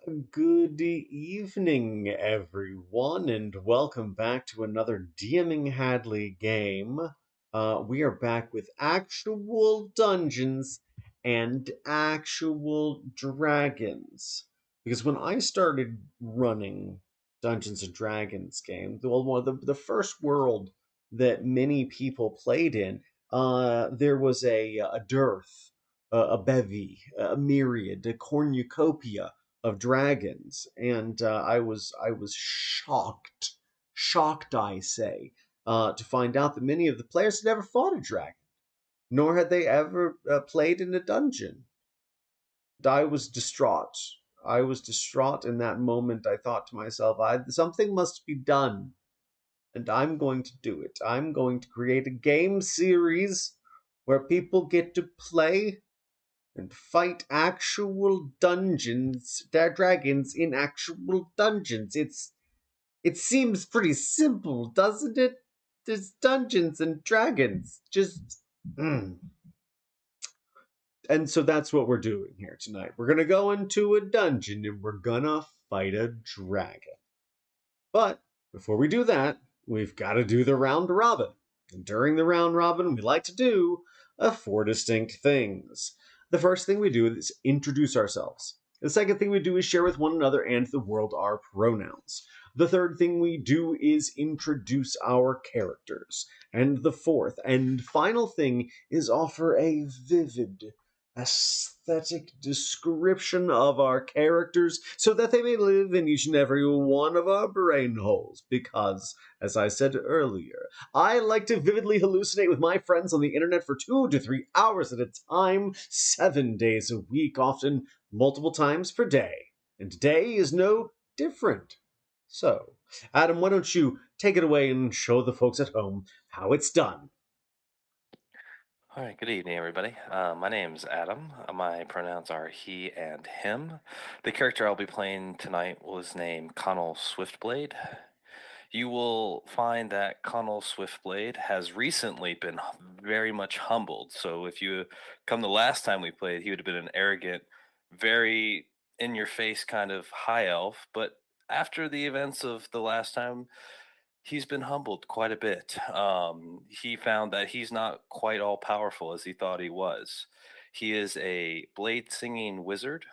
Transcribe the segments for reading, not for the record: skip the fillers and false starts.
Good evening, everyone, and welcome back to another DMing Hadley game. We are back with actual dungeons and actual dragons. Because when I started running Dungeons and Dragons game, one of the first world that many people played in, there was a dearth, a bevy, a myriad, a cornucopia of dragons, and I was shocked, I say, to find out that many of the players had never fought a dragon, nor had they ever played in a dungeon. I was distraught. I was distraught in that moment. I thought to myself, something must be done, and I'm going to do it. I'm going to create a game series where people get to play and fight actual dragons in actual dungeons. It seems pretty simple, doesn't it? There's dungeons and dragons. Just And so that's what we're doing here tonight. We're gonna go into a dungeon and we're gonna fight a dragon. But before we do that, we've got to do the round robin. And during the round robin, we like to do four distinct things. The first thing we do is introduce ourselves. The second thing we do is share with one another and the world our pronouns. The third thing we do is introduce our characters. And the fourth and final thing is offer a vivid, aesthetic description of our characters so that they may live in each and every one of our brain holes. Because, as I said earlier, I like to vividly hallucinate with my friends on the internet for 2 to 3 hours at a time, 7 days a week, often multiple times per day. And today is no different. So, Adam, why don't you take it away and show the folks at home how it's done? All right, good evening, everybody. My name's Adam. My pronouns are he and him. The character I'll be playing tonight was named Connell Swiftblade. You will find that Connell Swiftblade has recently been very much humbled. So if you come the last time we played, he would have been an arrogant, very in your face kind of high elf. But after the events of the last time, he's been humbled quite a bit. He found that he's not quite all powerful as he thought he was. He is a blade singing wizard,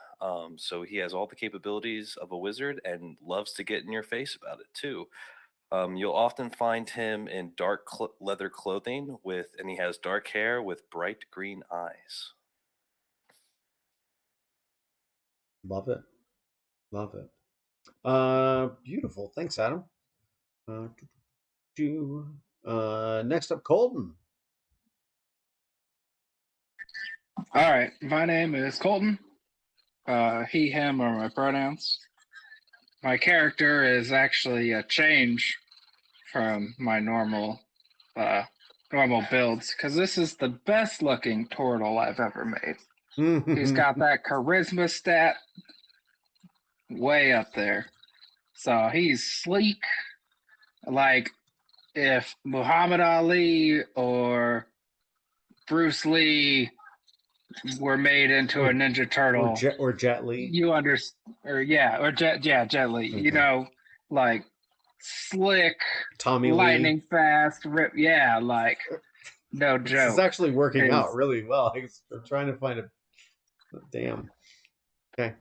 so he has all the capabilities of a wizard and loves to get in your face about it too. You'll often find him in dark leather clothing and he has dark hair with bright green eyes. Love it. Love it. Beautiful. Thanks, Adam. Uh, Next up, Colton. All right, my name is Colton. He, him are my pronouns. My character is actually a change from my normal builds because this is the best looking turtle I've ever made. He's got that charisma stat way up there. So he's sleek. Like if Muhammad Ali or Bruce Lee were made into a Ninja Turtle or Jet Li. You understand, Jet Li. Okay. You know, like slick, Tommy lightning Lee. fast, like no joke. This is actually working out really well. I'm trying to find a damn. Okay.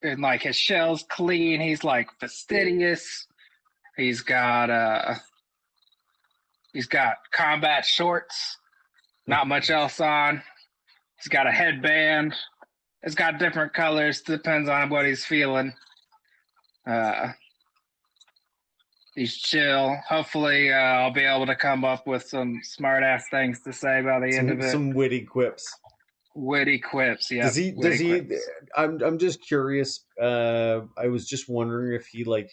And like his shell's clean. He's like fastidious. He's got combat shorts. Not much else on. He's got a headband. It's got different colors. Depends on what he's feeling. He's chill. Hopefully, I'll be able to come up with some smart-ass things to say by the end of it. Some witty quips. Witty quips, yeah. Does he? I'm just curious. I was just wondering if he like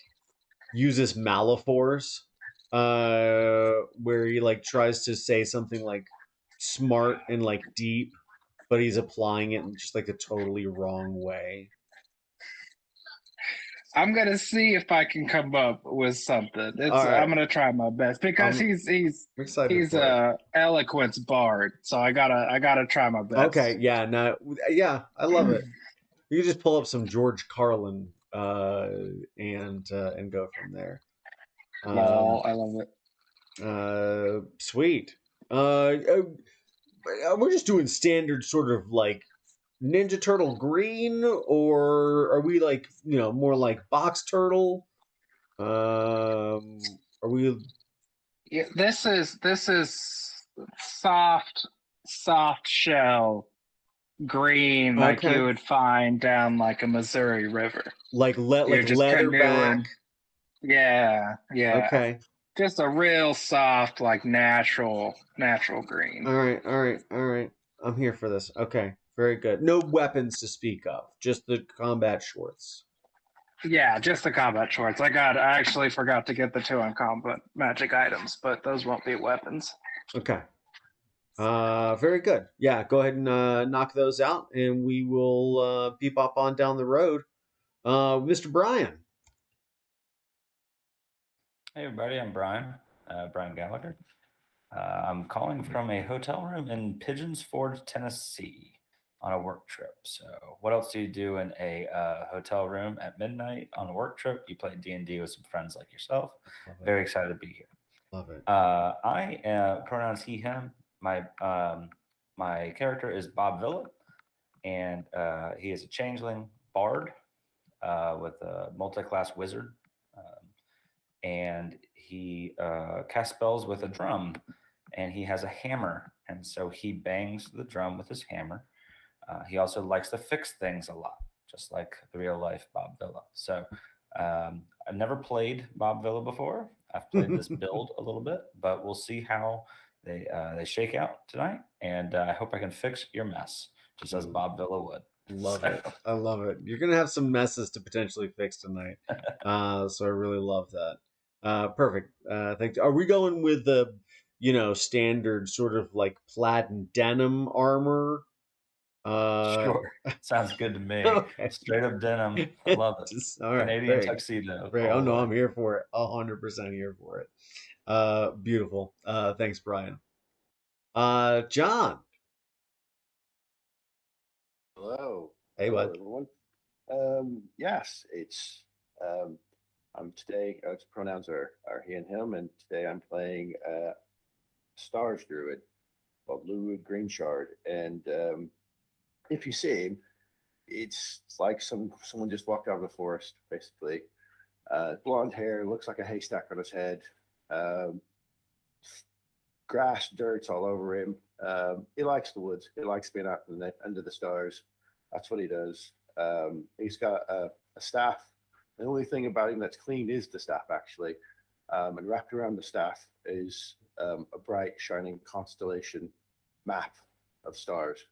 uses Malifaux, where he like tries to say something like smart and like deep, but he's applying it in just like a totally wrong way. I'm gonna see if I can come up with something. Right. I'm gonna try my best because he's a eloquence bard, so I gotta try my best. Okay, yeah, I love it. You can just pull up some George Carlin and go from there. Lol, I love it. Sweet. We're just doing standard sort of like Ninja Turtle green, or are we like more like Box Turtle? Are we? Yeah, this is soft shell green, like you would find down like a Missouri River. Like leather back. Yeah. Okay. Just a real soft, like natural green. All right. I'm here for this. Okay, very good. No weapons to speak of, just the combat shorts. Yeah, just the combat shorts. I actually forgot to get the 2 on combat magic items, but those won't be weapons. Okay. Very good. Yeah, go ahead and knock those out, and we will beep up on down the road. Mr. Brian. Hey everybody, I'm Brian Gallagher. I'm calling from a hotel room in Pigeons Forge, Tennessee on a work trip. So what else do you do in a hotel room at midnight on a work trip? You play D&D with some friends like yourself. Very excited to be here. Love it. I pronouns he, him. My character is Bob Villa, and he is a changeling bard with a multi-class wizard. And he casts spells with a drum, and he has a hammer, and so he bangs the drum with his hammer. He also likes to fix things a lot, just like the real life Bob Villa. So I've never played Bob Villa before. I've played this build a little bit, but we'll see how they shake out tonight, and I hope I can fix your mess, just as Bob Villa would. Love it. I love it. You're gonna have some messes to potentially fix tonight, so I really love that. Perfect. Thanks. Are we going with the, standard sort of like plaid and denim armor? Sure. Sounds good to me. Okay. Straight up denim. I love it. All right. Canadian tuxedo. Oh no, I'm here for it. 100% here for it. Beautiful. Thanks, Brian. John. Hello. Hey, bud. Everyone. Yes, it's I'm today. Pronouns are he and him, and today I'm playing Stars Druid called Lurid Greenshard. And if you see him, it's like someone just walked out of the forest, basically. Blonde hair, looks like a haystack on his head. Grass, dirt's all over him. He likes the woods. He likes being out under the stars. That's what he does. He's got a staff. The only thing about him that's clean is the staff, actually. And wrapped around the staff is a bright, shining constellation map of stars.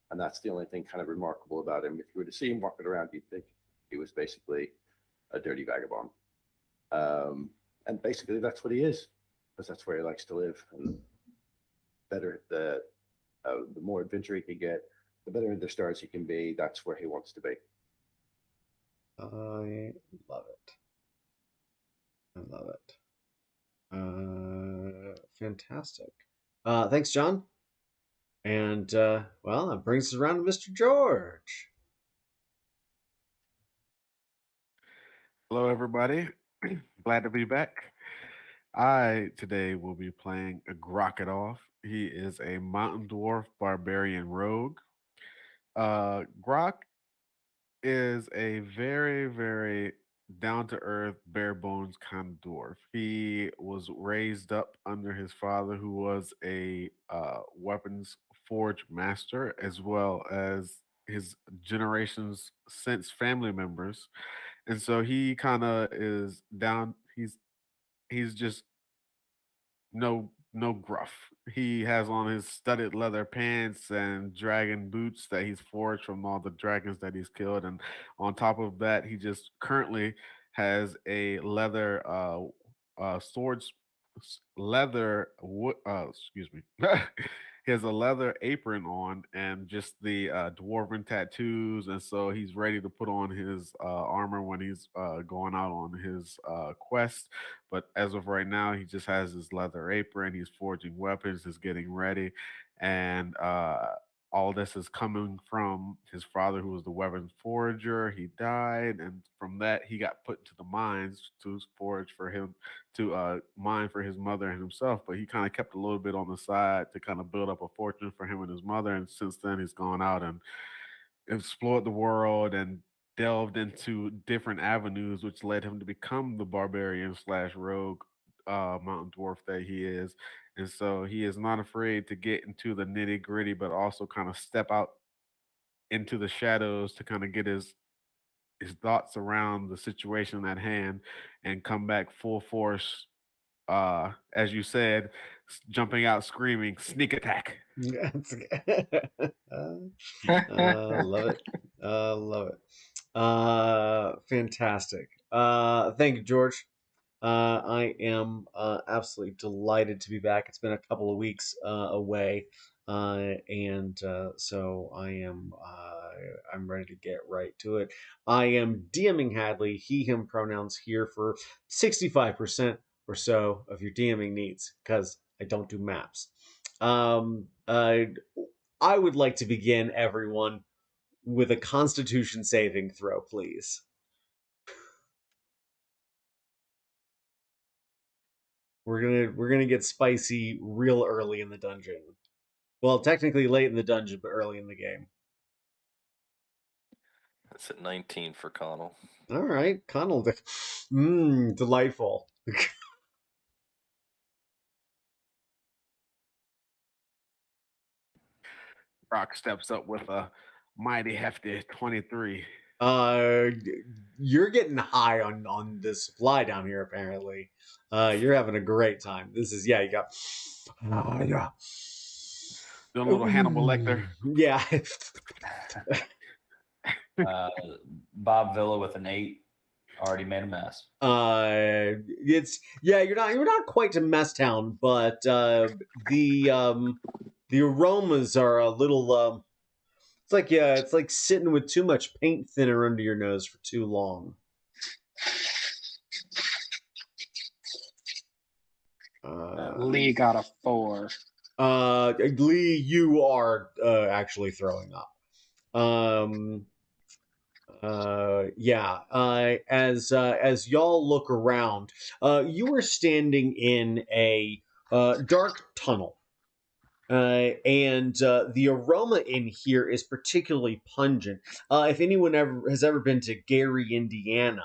And that's the only thing kind of remarkable about him. If you were to see him walking around, you'd think he was basically a dirty vagabond. And basically, that's what he is, because that's where he likes to live. And the more adventure he can get, the better in the stars he can be. That's where he wants to be. I love it. Fantastic. Thanks, John. And well, that brings us around to Mr. George. Hello, everybody. Glad to be back. I today will be playing Grokadov. He is a mountain dwarf barbarian rogue. Grok is a very, very down-to-earth, bare-bones kind of dwarf. He was raised up under his father, who was a weapons forge master, as well as his generations since family members. And so he kind of is down. He's just no gruff. He has on his studded leather pants and dragon boots that he's forged from all the dragons that he's killed, and on top of that, he just currently has a leather swords leather excuse me. He has a leather apron on and just the dwarven tattoos, and so he's ready to put on his armor when he's going out on his quest. But as of right now, he just has his leather apron. He's forging weapons. He's getting ready, and all this is coming from his father, who was the weapons forager. He died, and from that, he got put into the mines to forage for him to mine for his mother and himself. But he kind of kept a little bit on the side to kind of build up a fortune for him and his mother. And since then, he's gone out and explored the world and delved into different avenues, which led him to become the barbarian slash rogue mountain dwarf that he is. And so he is not afraid to get into the nitty gritty, but also kind of step out into the shadows to kind of get his thoughts around the situation at hand and come back full force. As you said, jumping out screaming, sneak attack. Love it. Love it. Fantastic. Thank you, George. I am absolutely delighted to be back. It's been a couple of weeks away, and so I'm ready to get right to it. I am DMing Hadley, he, him pronouns here for 65% or so of your DMing needs, because I don't do maps. I would like to begin, everyone, with a Constitution saving throw, please. We're gonna get spicy real early in the dungeon. Well, technically late in the dungeon, but early in the game. It's at 19 for Connell. All right, Connell. Delightful. Brock steps up with a mighty hefty 23. You're getting high on the supply down here, apparently. You're having a great time. This is, yeah, you got yeah. Doing a little Hannibal Lecter. Yeah. Bob Villa with an 8 already made a mess. It's, yeah, you're not quite to mess town, but the aromas are a little it's like sitting with too much paint thinner under your nose for too long. Lee got a 4. Lee, you are actually throwing up. As y'all look around, you are standing in a dark tunnel. And the aroma in here is particularly pungent. If anyone has ever been to Gary, Indiana,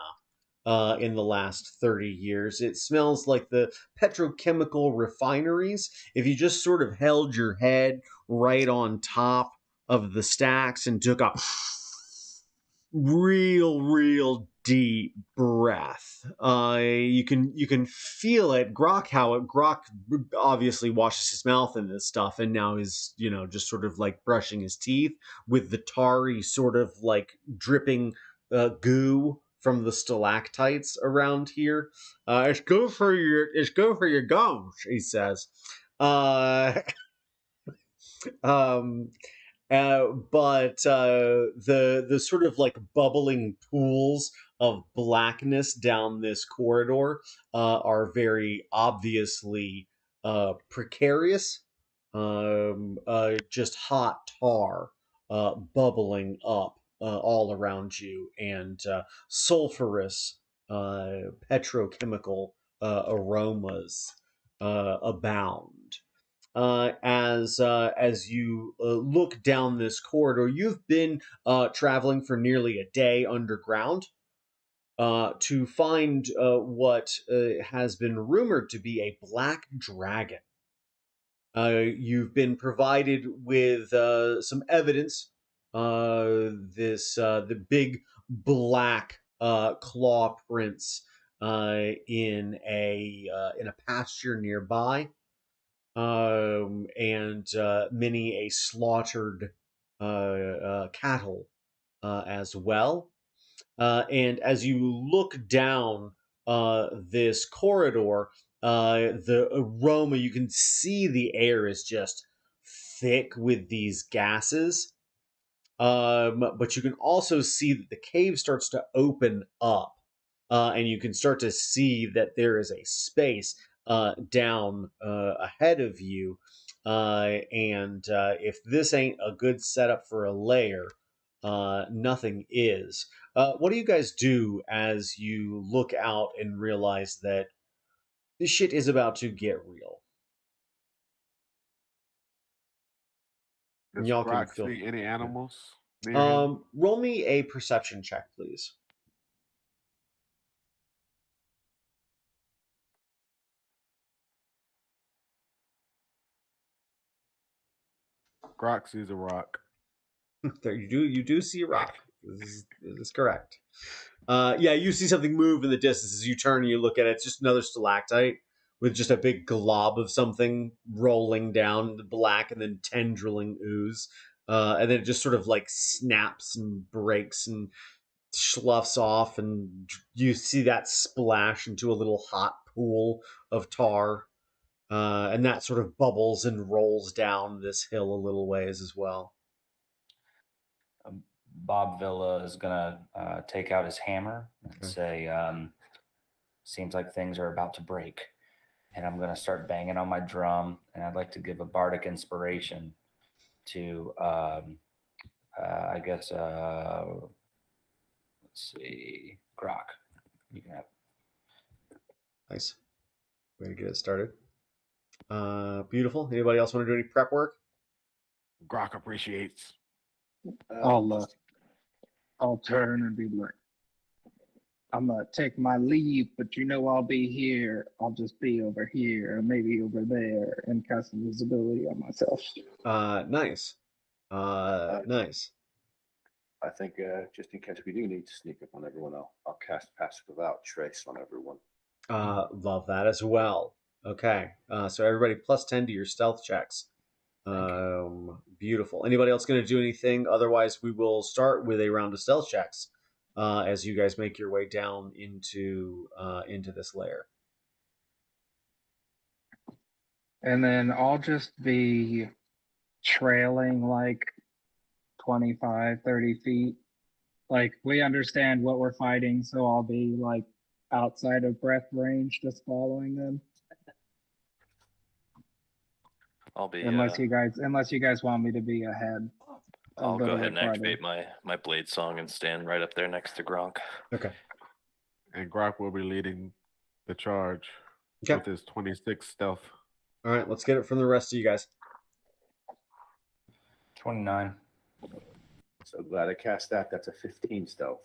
in the last 30 years, it smells like the petrochemical refineries. If you just sort of held your head right on top of the stacks and took a real deep breath, you can feel it. Grok obviously washes his mouth in this stuff, and now is just sort of like brushing his teeth with the tarry sort of like dripping goo from the stalactites around here. It's good for your gums, he says. But the sort of like bubbling pools of blackness down this corridor are very obviously precarious. Just hot tar bubbling up all around you, and sulfurous petrochemical aromas abound. As you look down this corridor, you've been traveling for nearly a day underground to find what has been rumored to be a black dragon. You've been provided with some evidence. The big black claw prints in a pasture nearby. And many a slaughtered cattle as well. And as you look down this corridor, the aroma, you can see the air is just thick with these gases. But you can also see that the cave starts to open up, and you can start to see that there is a space down ahead of you, and if this ain't a good setup for a lair, nothing is. What do you guys do as you look out and realize that this shit is about to get real? Does Y'all can Grok feel. see any animals near him? Roll me a perception check, please. Grok sees a rock. There you do see a rock. This is correct. Yeah, you see something move in the distance as you turn and you look at it. It's just another stalactite with just a big glob of something rolling down the black and then tendriling ooze. And then it just sort of like snaps and breaks and sloughs off, and you see that splash into a little hot pool of tar. And that sort of bubbles and rolls down this hill a little ways as well. Bob Villa is gonna take out his hammer and say, "Seems like things are about to break," and I'm gonna start banging on my drum. And I'd like to give a bardic inspiration to, I guess, let's see, Grok. You can have. Nice. Way to get it started. Beautiful. Anybody else want to do any prep work? Grok appreciates. I'll turn and be like, I'm gonna take my leave, but I'll be here. I'll just be over here, or maybe over there, and cast invisibility on myself. Nice. Nice. I think just in case we do need to sneak up on everyone, I'll cast Passive Without Trace on everyone. Love that as well. Okay. So everybody plus 10 to your stealth checks. Beautiful. Anybody else going to do anything? Otherwise, we will start with a round of stealth checks as you guys make your way down into this lair. And then I'll just be trailing like 25, 30 feet. Like, we understand what we're fighting, so I'll be like outside of breath range, just following them. I'll be unless you guys want me to be ahead. I'll go ahead and activate my blade song and stand right up there next to Gronk. Okay. And Grok will be leading the charge with his 26 stealth. All right, let's get it from the rest of you guys. 29. So glad I cast that. That's a 15 stealth.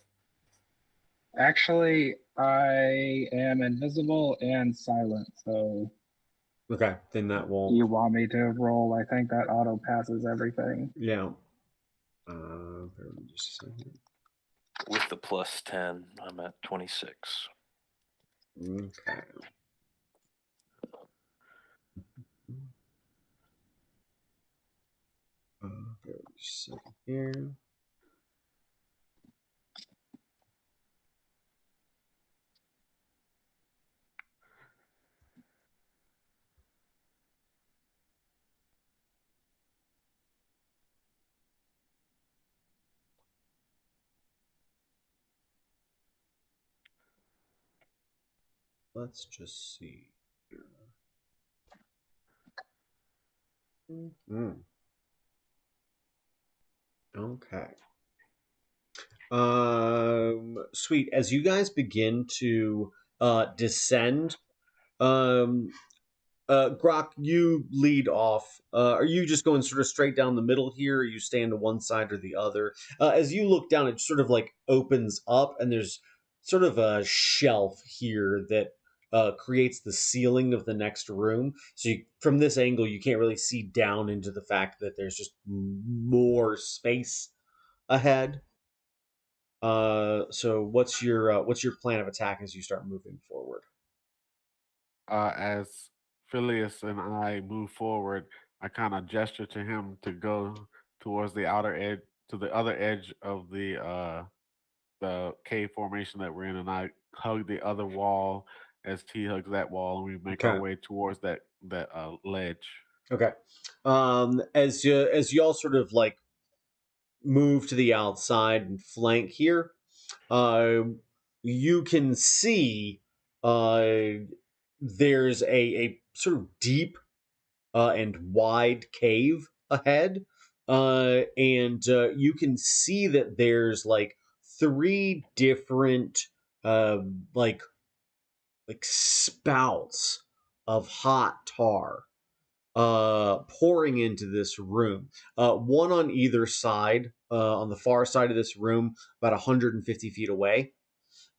Actually, I am invisible and silent, so. Okay, then that will. You want me to roll? I think that auto passes everything. Yeah. Just a second. With the plus 10, I'm at 26. Okay. Just a second here. Let's just see here. Okay. Sweet. As you guys begin to descend, Grok, you lead off. Are you just going sort of straight down the middle here? Or you stand to one side or the other? As you look down, it sort of like opens up, and there's sort of a shelf here that creates the ceiling of the next room. So from this angle, you can't really see down into the fact that there's just more space ahead. So what's your plan of attack as you start moving forward? As Phileas and I move forward, I kind of gesture to him to go towards the outer edge, to the other edge of the cave formation that we're in, and I hug the other wall as T hugs that wall, and we make our way towards that ledge. Okay. As you all sort of like move to the outside and flank here, you can see there's a sort of deep and wide cave ahead. And you can see that there's like 3 different uh, like spouts of hot tar pouring into this room. One on either side, on the far side of this room, about 150 feet away.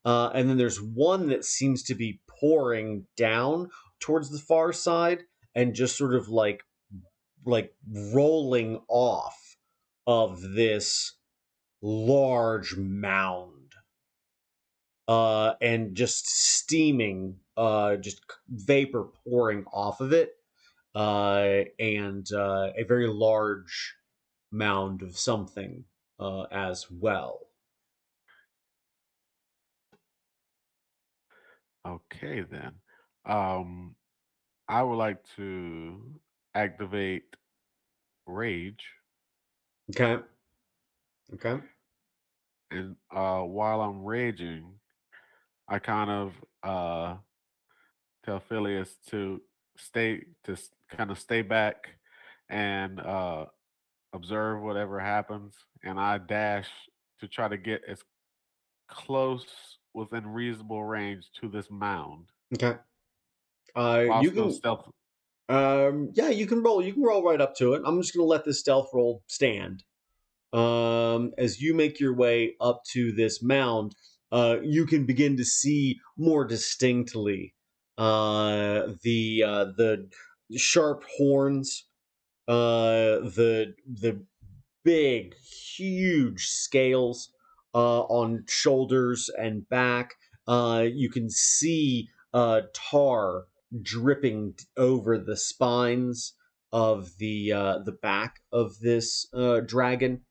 And then there's one that seems to be pouring down towards the far side and just sort of like rolling off of this large mound. And just steaming, just vapor pouring off of it, and a very large mound of something as well. Okay, then. Um, I would like to activate Rage, Okay. Okay. and while I'm raging, I kind of tell Phileas to kind of stay back and observe whatever happens, and I dash to try to get as close within reasonable range to this mound Okay. while You still can. stealth. Yeah, you can roll. You can roll right up to it. I'm just gonna let this stealth roll stand. As you make your way up to this mound, you can begin to see more distinctly the sharp horns, the big, huge scales on shoulders and back. You can see tar dripping over the spines of the back of this dragon,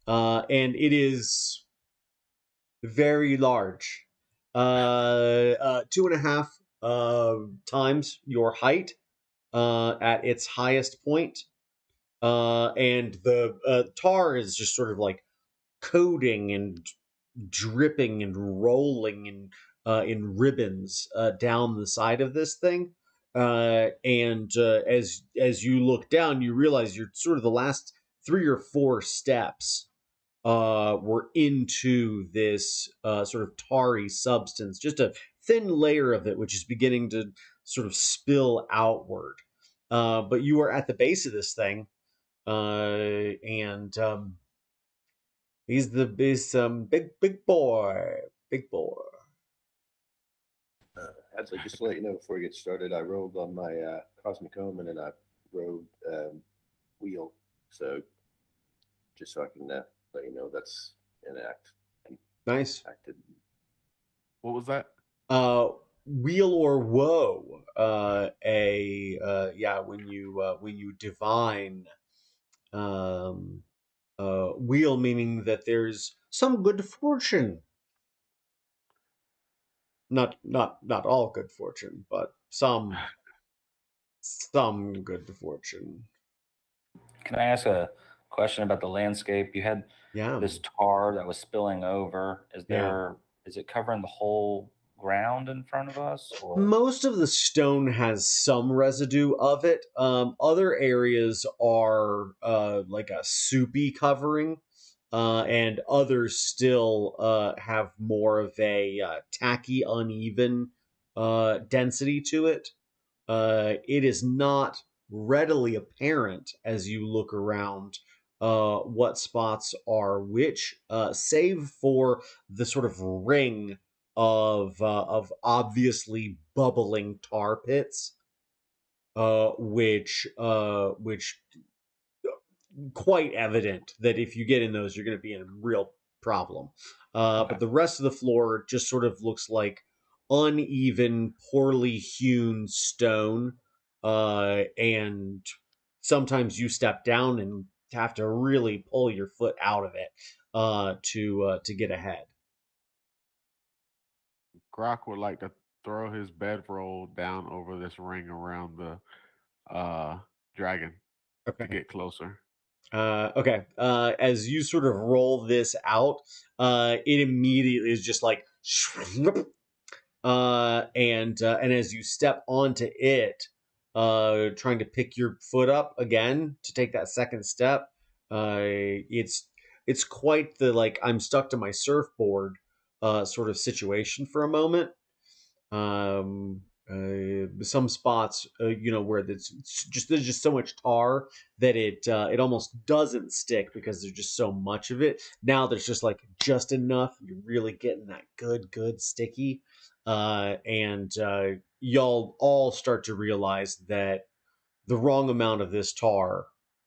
and it is very large, 2.5 times your height at its highest point. And the tar is just sort of like coating and dripping and rolling in ribbons down the side of this thing. And as you look down, you realize you're sort of the last 3 or 4 steps were into this sort of tarry substance, just a thin layer of it, which is beginning to sort of spill outward. But you are at the base of this thing, and he's big boy, big boy. Actually, just to let you know before we get started, I rolled on my Cosmic Omen and I rode Wheel. So just so I can let you know that's an act. Nice. Acted. What was that? Wheel or woe. Yeah, when you divine wheel, meaning that there's some good fortune. Not all good fortune, but some good fortune. Can I ask a question about the landscape? You had Yeah. this tar that was spilling over. Yeah. Is it covering the whole ground in front of us, or Most of the stone has some residue of it. Other areas are like a soupy covering, and others still have more of a tacky, uneven density to it. It is not readily apparent as you look around what spots are which, save for the sort of ring of obviously bubbling tar pits, which quite evident that if you get in those, you're going to be in a real problem. Okay. But the rest of the floor just sort of looks like uneven, poorly hewn stone, and sometimes you step down and have to really pull your foot out of it to get ahead. Grok would like to throw his bedroll down over this ring around the dragon to Okay. get closer. Okay. As you sort of roll this out, it immediately is just like, and as you step onto it, trying to pick your foot up again to take that second step. It's quite the like I'm stuck to my surfboard sort of situation for a moment. Some spots, where there's just so much tar that it almost doesn't stick because there's just so much of it. Now there's just enough. You're really getting that good sticky, and y'all all start to realize that the wrong amount of this tar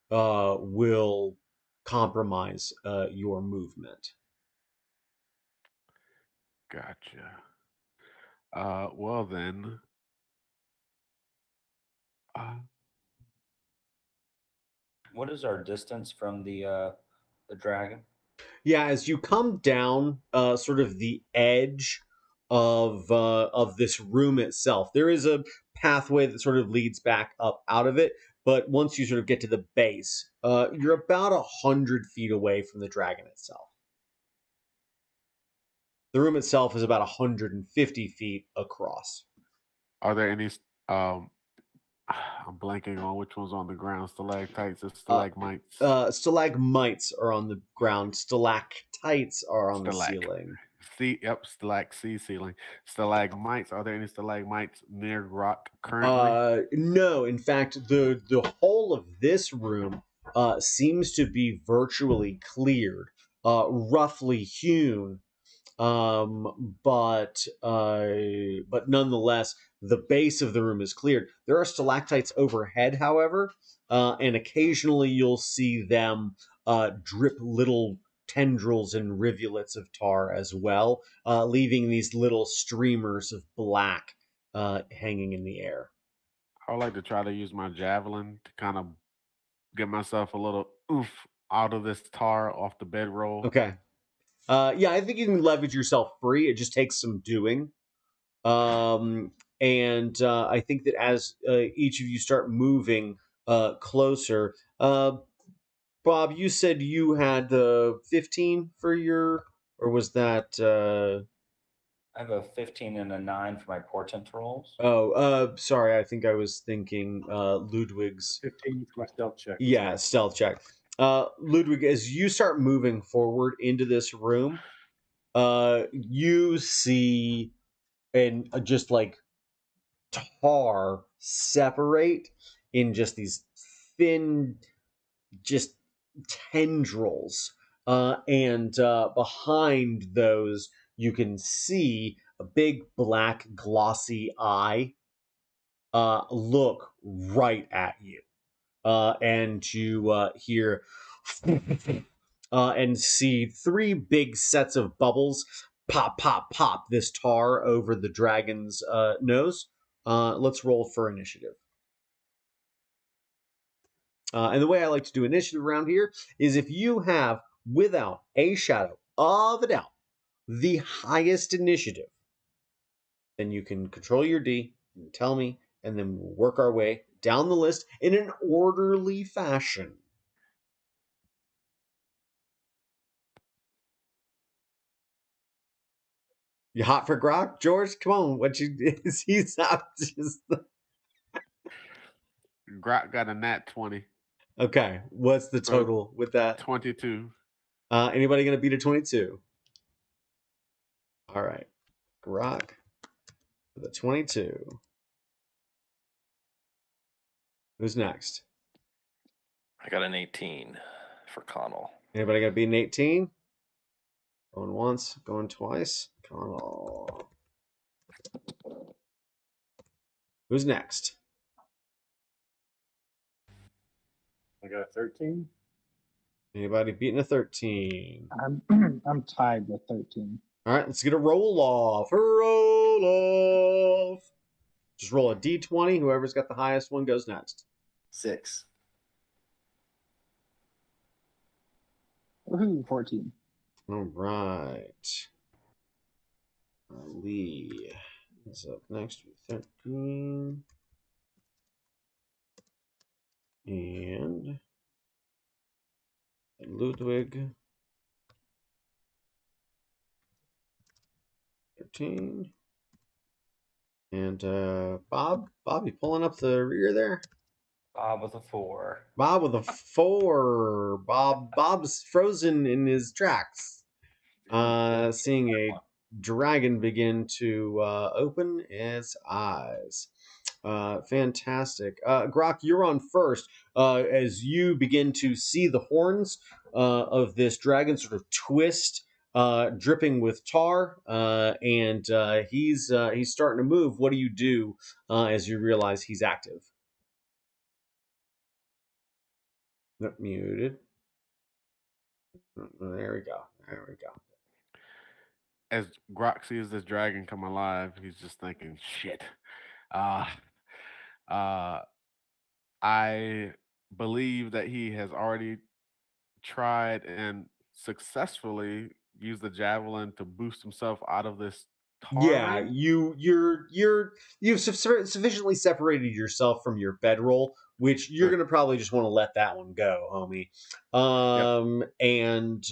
will compromise your movement. Gotcha. Well then. What is our distance from the dragon? Yeah, as you come down sort of the edge of this room itself, there is a pathway that sort of leads back up out of it. But once you sort of get to the base, you're about 100 feet away from the dragon itself. The room itself is about 150 feet across. Are there any? I'm blanking on which one's on the ground. Stalactites or stalagmites? Stalagmites are on the ground. Stalactites are on the Stalac. ceiling. C ceiling. Stalagmites. Are there any stalagmites near Grok currently? No, in fact, the whole of this room seems to be virtually cleared, roughly hewn, but nonetheless, the base of the room is cleared. There are stalactites overhead, however, and occasionally you'll see them drip little tendrils and rivulets of tar as well, leaving these little streamers of black hanging in the air. I would like to try to use my javelin to kind of get myself a little oof out of this tar off the bedroll. Okay. Yeah, I think you can leverage yourself free. It just takes some doing. And I think that as each of you start moving closer, Bob, you said you had 15 for your, or was that? I have a 15 and a 9 for my portent rolls. Sorry, I think I was thinking Ludwig's 15 for my stealth check. Yeah, stealth check. Ludwig, as you start moving forward into this room, you see and just like tar separate in just these thin, just tendrils. And behind those, you can see a big black glossy eye look right at you. And you hear and see 3 big sets of bubbles pop, pop, pop this tar over the dragon's nose. Let's roll for initiative. And the way I like to do initiative around here is if you have, without a shadow of a doubt, the highest initiative, then you can control your D and tell me, and then we'll work our way down the list in an orderly fashion. You hot for grok, George? Come on, what you he's not just Grok got a nat 20. Okay. What's the total with that? 22. Anybody gonna beat a 22? All right. Grok with a 22. Who's next? I got an 18 for Connell. Anybody gonna beat an 18? Going once, going twice. Connell. Who's next? I got a 13. Anybody beating a 13? I'm tied with 13. All right, let's get a roll off. A roll off. Just roll a d20. Whoever's got the highest one goes next. 6. Woohoo, 14. All right. Lee is up next with 13. And Ludwig 13. And Bob, you pulling up the rear there? Bob with a 4. Bob with a 4. Bob's frozen in his tracks. Seeing a dragon begin to open its eyes. Fantastic. Grok, you're on first. As you begin to see the horns of this dragon sort of twist, dripping with tar, and he's starting to move. What do you do as you realize he's active? Muted. There we go. As Grok sees this dragon come alive, he's just thinking, "Shit." Uh, I believe that he has already tried and successfully used the javelin to boost himself out of this tar Yeah, ring. you've sufficiently separated yourself from your bedroll, which you're Right. gonna probably just want to let that one go, homie. And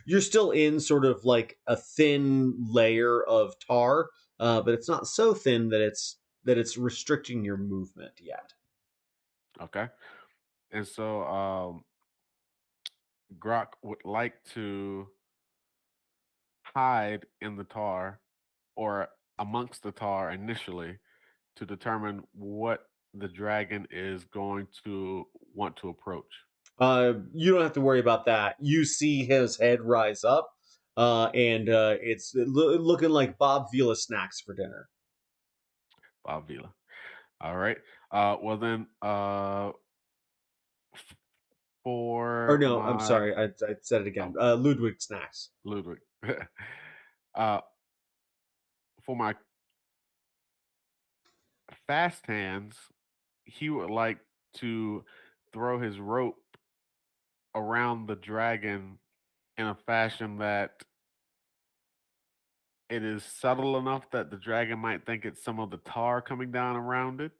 you're still in sort of like a thin layer of tar, but it's not so thin that it's restricting your movement yet. Okay. And so Grok would like to hide in the tar or amongst the tar initially to determine what the dragon is going to want to approach. You don't have to worry about that. You see his head rise up, and it's looking like Bob Vila snacks for dinner. Bob Vila. All right. Well then, for Or no, I'm my sorry, I said it again. Ludwig snacks. Ludwig, uh, for my fast hands, he would like to throw his rope around the dragon in a fashion that it is subtle enough that the dragon might think it's some of the tar coming down around it,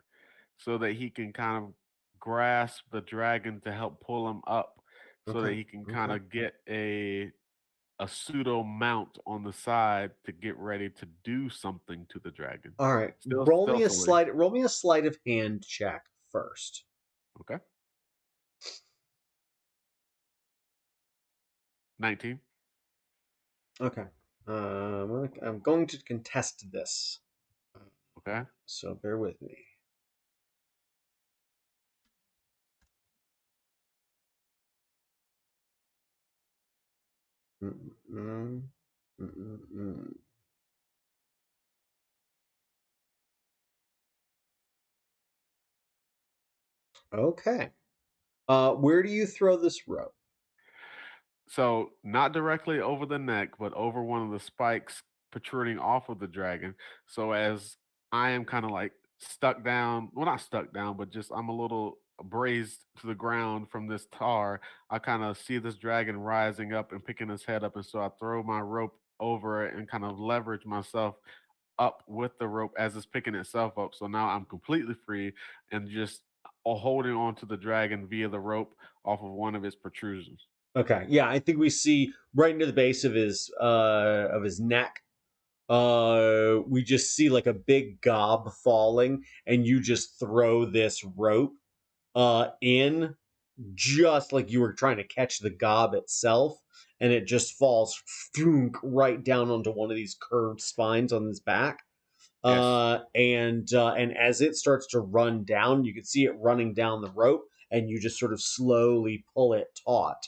so that he can kind of grasp the dragon to help pull him up, so that Okay, he can kind of get a pseudo mount on the side to get ready to do something to the dragon. All right. Still Roll me a stealthily. sleight of hand check first. Okay. 19. Okay. I'm going to contest this. Okay. So bear with me. Mm-mm-mm. Mm-mm-mm. Okay. Where do you throw this rope? So not directly over the neck, but over one of the spikes protruding off of the dragon. So as I am kind of like stuck down, well, not stuck down, but just I'm a little brazed to the ground from this tar. I kind of see this dragon rising up and picking his head up. And so I throw my rope over it and kind of leverage myself up with the rope as it's picking itself up. So now I'm completely free and just holding on to the dragon via the rope off of one of its protrusions. Okay. Yeah, I think we see right into the base of his neck. We just see like a big gob falling, and you just throw this rope in just like you were trying to catch the gob itself, and it just falls right down onto one of these curved spines on his back. Yes. And as it starts to run down, you can see it running down the rope, and you just sort of slowly pull it taut.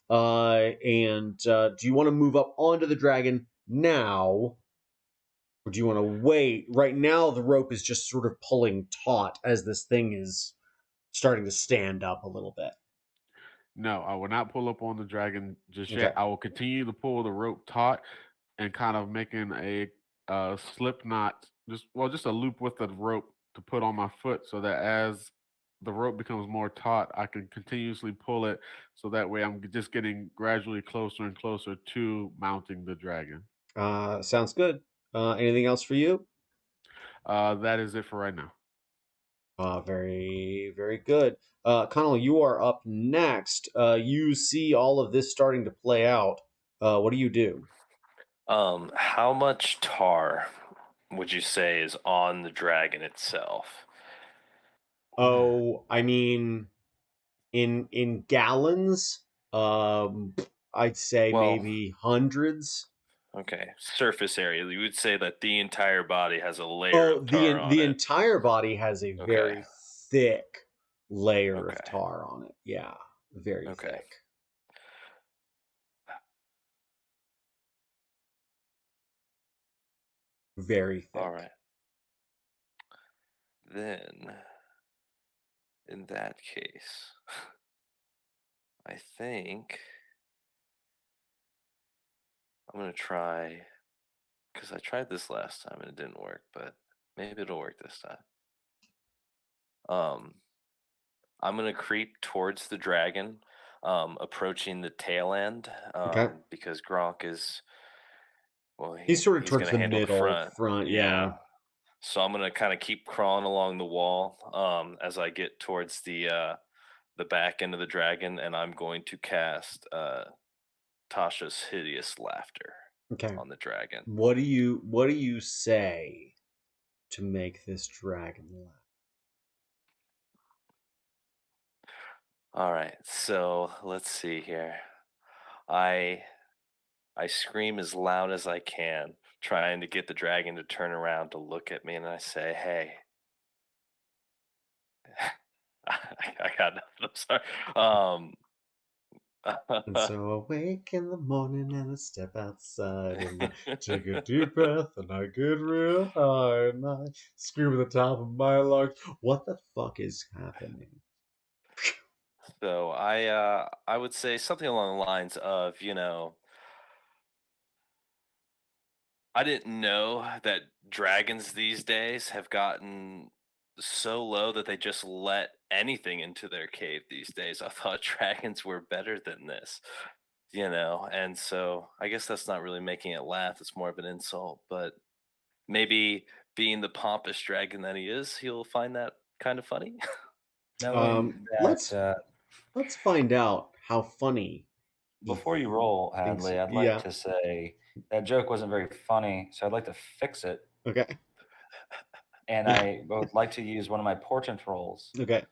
Do you want to move up onto the dragon now, or do you want to wait? Right now, the rope is just sort of pulling taut as this thing is starting to stand up a little bit. No, I will not pull up on the dragon just Okay. yet. I will continue to pull the rope taut and kind of making a slip knot, just a loop with the rope to put on my foot, so that as the rope becomes more taut, I can continuously pull it, so that way I'm just getting gradually closer and closer to mounting the dragon. Sounds good. Anything else for you? That is it for right now. Very, very good. Connell, you are up next. You see all of this starting to play out. What do you do? How much tar would you say is on the dragon itself? Oh, I mean, in gallons, I'd say Well, maybe hundreds. okay, surface area. You would say that the entire body has a layer Oh, of tar on the it. entire body has a Okay. very thick layer of Okay. tar on it. Yeah, very Okay. thick. Very thick. All right. Then, in that case, I think I'm gonna try, because I tried this last time and it didn't work, but maybe it'll work this time. I'm gonna creep towards the dragon, approaching the tail end, Okay. because Gronk is, well, He's sort of he's towards gonna the handle middle the front. yeah. So I'm gonna kind of keep crawling along the wall, as I get towards the back end of the dragon, and I'm going to cast Tasha's hideous laughter Okay. on the dragon. What do you say to make this dragon laugh? All right, so let's see here. I scream as loud as I can, trying to get the dragon to turn around to look at me, and I say, "Hey." I got nothing. I'm sorry. And so awake in the morning and I step outside and I take a deep breath and I get real high and I scream at the top of my lungs. What the fuck is happening? So I would say something along the lines of, I didn't know that dragons these days have gotten so low that they just let anything into their cave these days. I thought dragons were better than this, and so I guess that's not really making it laugh. It's more of an insult, but maybe being the pompous dragon that he is, he'll find that kind of funny. Knowing that Let's find out how funny. before you roll, thinks- Hadley, I'd like to say that joke wasn't very funny, so I'd like to fix it. Okay. And I would like to use one of my portent rolls, Okay.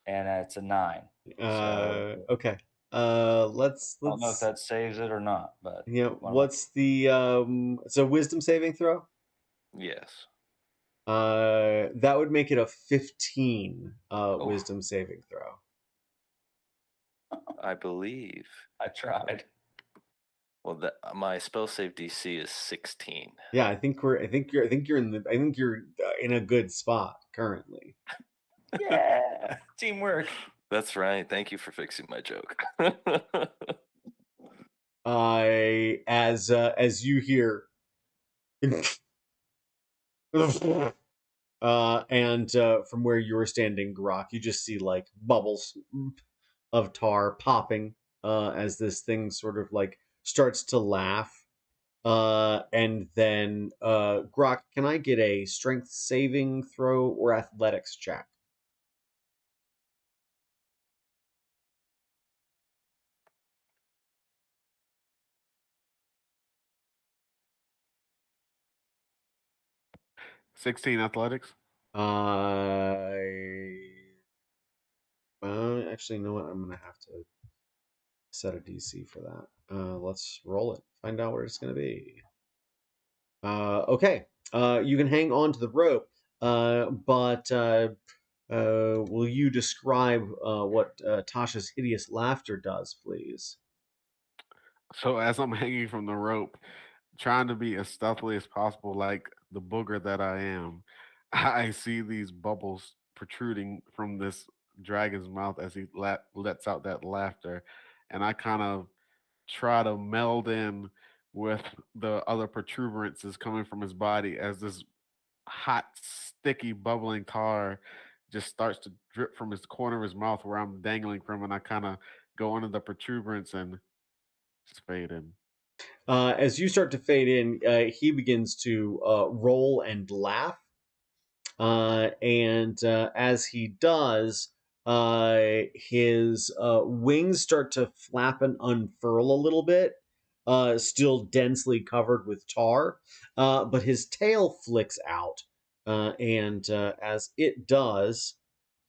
and it's a 9. Okay. Let's I don't know if that saves it or not, but yeah. What's the it's a wisdom saving throw? Yes. That would make it a 15 Oh. wisdom saving throw. I believe. I tried. Well, my spell save DC is 16. Yeah, I think you're in a good spot currently. Yeah, teamwork. That's right. Thank you for fixing my joke. As you hear and from where you're standing, Grok, you just see like bubbles of tar popping as this thing sort of like starts to laugh. And then Grok, can I get a strength saving throw or athletics check? $16 athletics. Actually, you know what? I'm gonna have to set a DC for that. Let's roll it. Find out where it's gonna be. Okay. You can hang on to the rope, but will you describe what Tasha's hideous laughter does, please? So as I'm hanging from the rope, trying to be as stealthily as possible, like the booger that I am, I see these bubbles protruding from this dragon's mouth as he lets out that laughter, and I kind of try to meld in with the other protuberances coming from his body as this hot, sticky, bubbling tar just starts to drip from his corner of his mouth where I'm dangling from, and I kind of go under the protuberance and just fade in. As you start to fade in, he begins to roll and laugh. And as he does, his wings start to flap and unfurl a little bit. still densely covered with tar, but his tail flicks out, and as it does,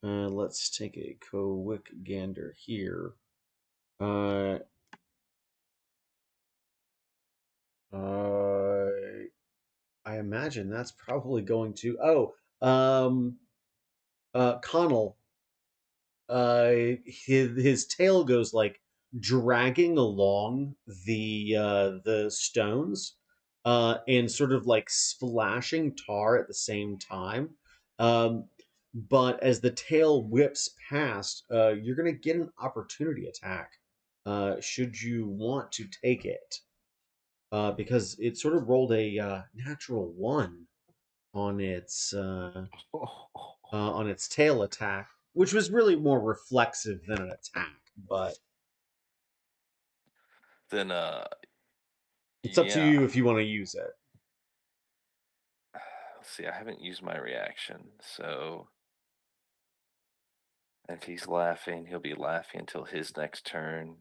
let's take a quick gander here. I imagine that's probably going to. Connell. His tail goes like dragging along the stones, and sort of like splashing tar at the same time. But as the tail whips past, you're gonna get an opportunity attack. Should you want to take it? Because it sort of rolled a natural 1 on its tail attack, which was really more reflexive than an attack. But Then it's up to you if you want to use it. Let's see, I haven't used my reaction, so if he's laughing, he'll be laughing until his next turn.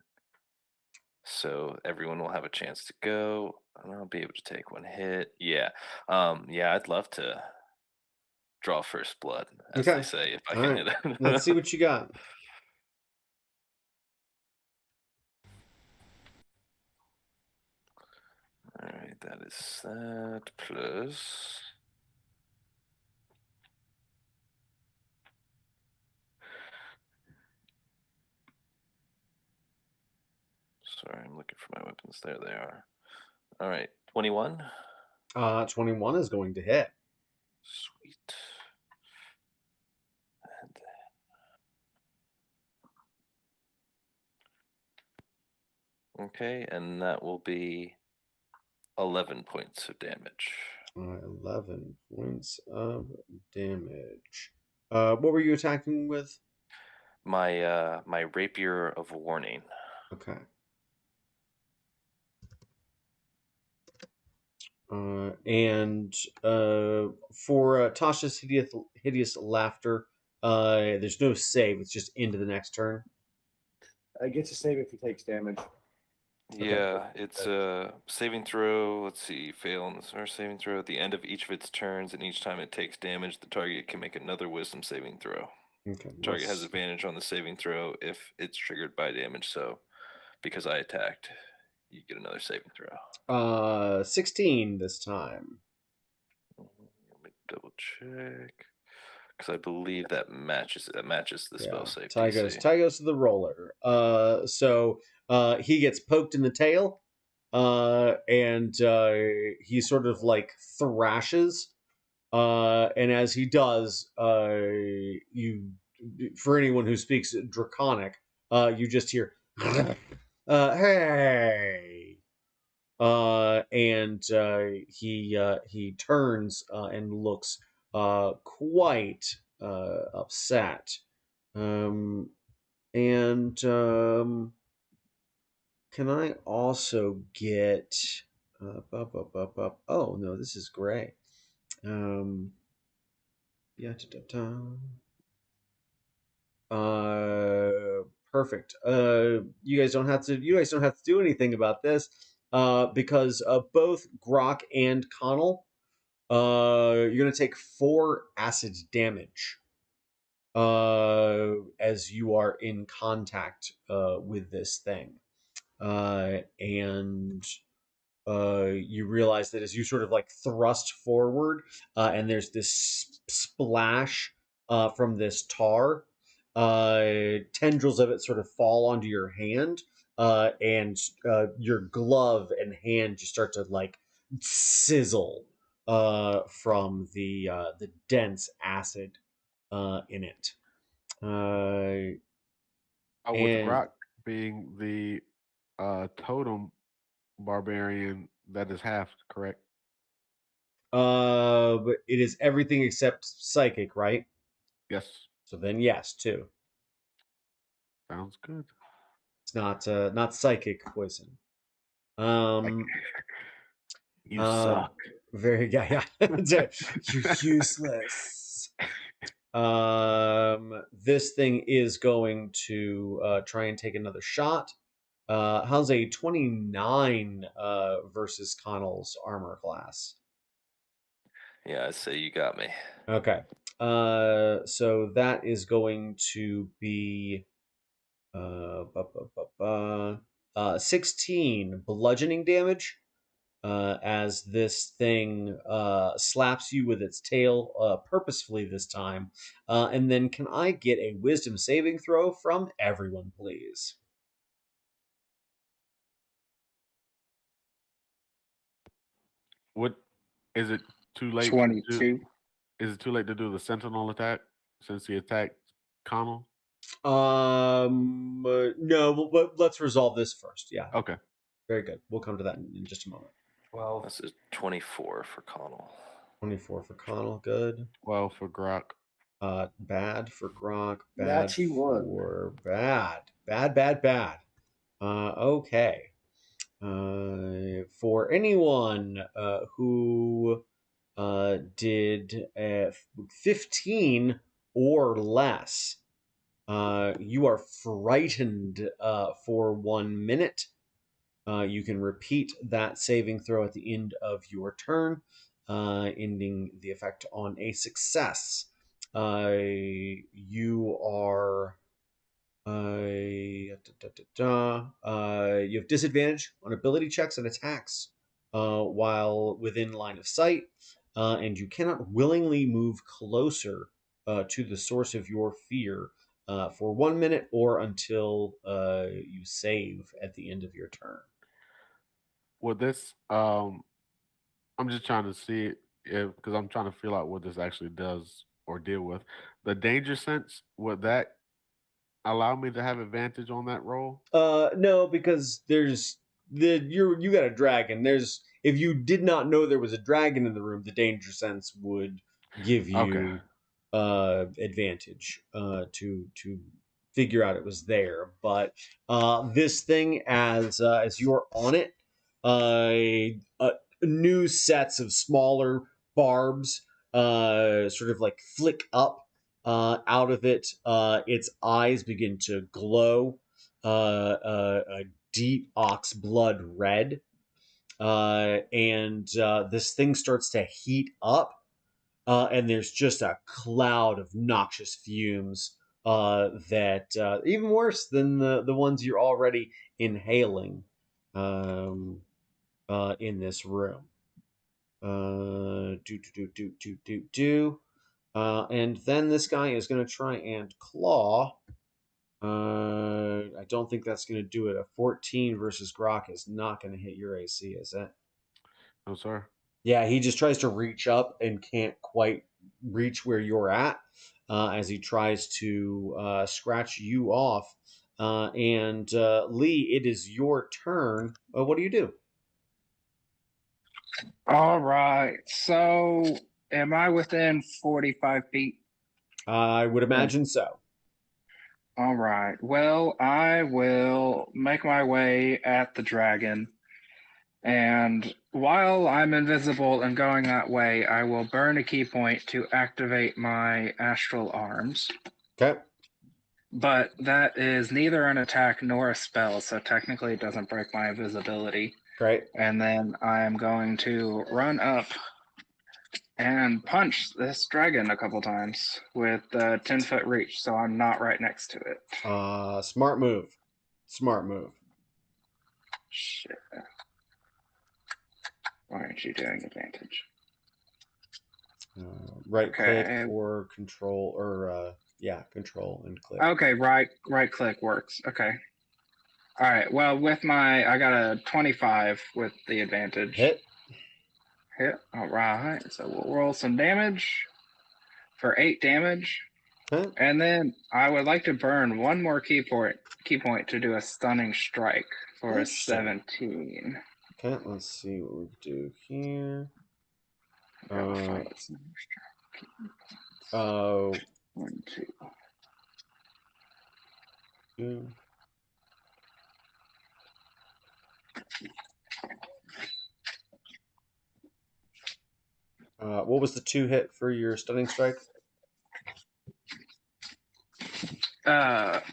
So everyone will have a chance to go, and I'll be able to take 1 hit. Yeah. I'd love to draw first blood, as Okay. they say, if I All can right. hit it. Let's see what you got. All right, that is that plus. Sorry, I'm looking for my weapons. There they are. All right, 21. 21 is going to hit. Sweet. Okay, and that will be 11 points of damage. 11 points of damage. What were you attacking with? My rapier of warning. Okay. And for Tasha's hideous laughter, there's no save. It's just into the next turn. It gets a save if he takes damage. Yeah, it's a saving throw. Let's see, fail on the first saving throw at the end of each of its turns, and each time it takes damage, the target can make another wisdom saving throw. Okay. The target has advantage on the saving throw if it's triggered by damage. So, because I attacked, you get another saving throw. 16 this time. Let me double check, because I believe that matches the spell save. Ty goes to the roller. So he gets poked in the tail, and he sort of like thrashes. And as he does, you, for anyone who speaks Draconic, you just hear, "Hey!" And he turns and looks quite upset. Can I also get? Oh no, this is great. Perfect. You guys don't have to do anything about this, because both Grok and Connell, you're gonna take 4 acid damage as you are in contact with this thing, and you realize that as you sort of like thrust forward, and there's this splash from this tar, tendrils of it sort of fall onto your hand, and your glove and hand just start to like sizzle from the dense acid in it. With Grok being the totem barbarian, that is half, correct? But it is everything except psychic, right? Yes. So then, yes, 2. Sounds good. It's not psychic poison. You suck. Very yeah. You're useless. This thing is going to try and take another shot. How's a 29 versus Connell's armor class? Yeah, I say you got me. Okay. So that is going to be 16 bludgeoning damage as this thing slaps you with its tail purposefully this time. And then can I get a wisdom saving throw from everyone, please? What is it too late? To do, 22. is it too late to do the sentinel attack since he attacked Connell? No, but let's resolve this first. Yeah. Okay. Very good. We'll come to that in just a moment. 12. This is 24 for Connell. 24 for Connell. Good. 12 for Grok. Bad for Grok. Bad Natty one. for bad. Bad. Okay. For anyone who did 15 or less, you are frightened for 1 minute. You can repeat that saving throw at the end of your turn, ending the effect on a success. You are you have disadvantage on ability checks and attacks while within line of sight, and you cannot willingly move closer to the source of your fear for 1 minute or until you save at the end of your turn. With this, I'm just trying to see if, because I'm trying to feel out what this actually does or deal with. The danger sense, would that allow me to have advantage on that roll? No, because there's you got a dragon. There's if you did not know there was a dragon in the room, the danger sense would give you advantage to figure out it was there. But this thing, as you're on it, new sets of smaller barbs sort of like flick up out of it. Its eyes begin to glow a deep ox blood red. And this thing starts to heat up. And there's just a cloud of noxious fumes that even worse than the ones you're already inhaling in this room. And then this guy is going to try and claw. I don't think that's going to do it. A 14 versus Grok is not going to hit your AC, is it? No, sir. Yeah, he just tries to reach up and can't quite reach where you're at as he tries to scratch you off. And Lee, it is your turn. What do you do? All right. So, am I within 45 feet? I would imagine so. All right. Well, I will make my way at the dragon. And while I'm invisible and going that way, I will burn a key point to activate my astral arms. Okay. But that is neither an attack nor a spell, so technically it doesn't break my invisibility. Great. And then I am going to run up and punch this dragon a couple times with a 10-foot reach, so I'm not right next to it. Smart move. Shit. Why aren't you doing advantage? Right click or control, or control and click. Okay, right click works. Okay. All right. Well, I got a 25 with the advantage. Hit. All right. So we'll roll some damage for 8 damage. Okay. And then I would like to burn one more key point to do a stunning strike for a 17. Okay, let's see what we do here. One, 2. What was the 2 hit for your stunning strike?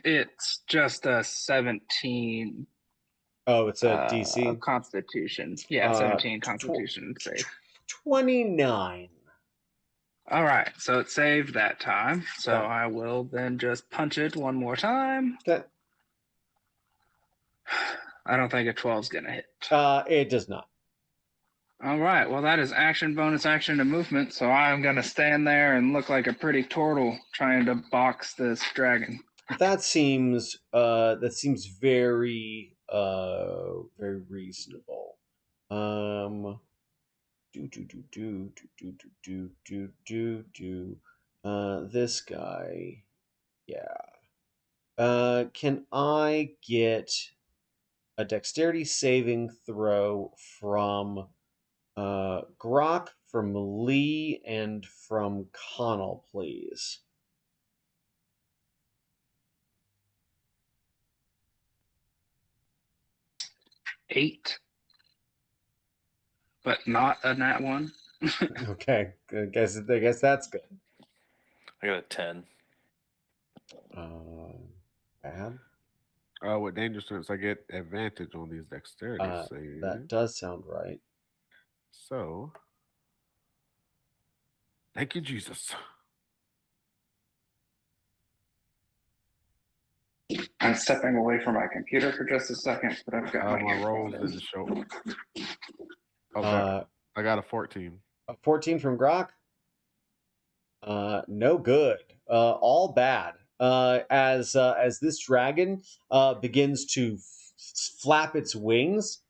It's just a 17 Oh, it's a DC. Constitution. Yeah, 17 Constitution save. 29. All right, so it saved that time. So Okay. I will then just punch it one more time. Okay. I don't think a 12's gonna hit. It does not. All right, well that is action, bonus action, and movement. So I'm gonna stand there and look like a pretty turtle trying to box this dragon. That seems very very reasonable. This guy, yeah. Can I get a dexterity saving throw from Grok, from Lee, and from Connell, please? Eight, but not a nat one. Okay, I guess that's good. I got a 10. Bad. With danger sense, I get advantage on these dexterity saves. That does sound right. So, thank you, Jesus. I'm stepping away from my computer for just a second, but I've got My rolls didn't show. Okay, I got a 14. A 14 from Grok? No good. All bad. As this dragon begins to flap its wings,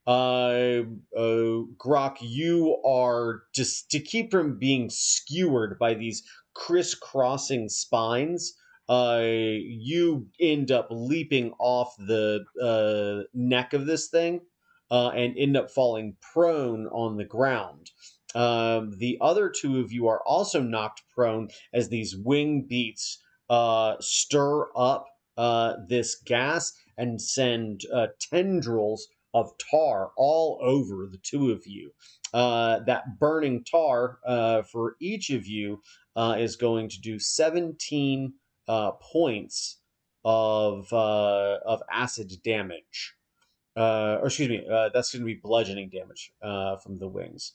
Grok, you are just to keep from being skewered by these crisscrossing spines. You end up leaping off the neck of this thing and end up falling prone on the ground. The other two of you are also knocked prone as these wing beats stir up this gas and send tendrils of tar all over the two of you. That burning tar for each of you is going to do 17 points of acid damage. Or excuse me, that's going to be bludgeoning damage from the wings.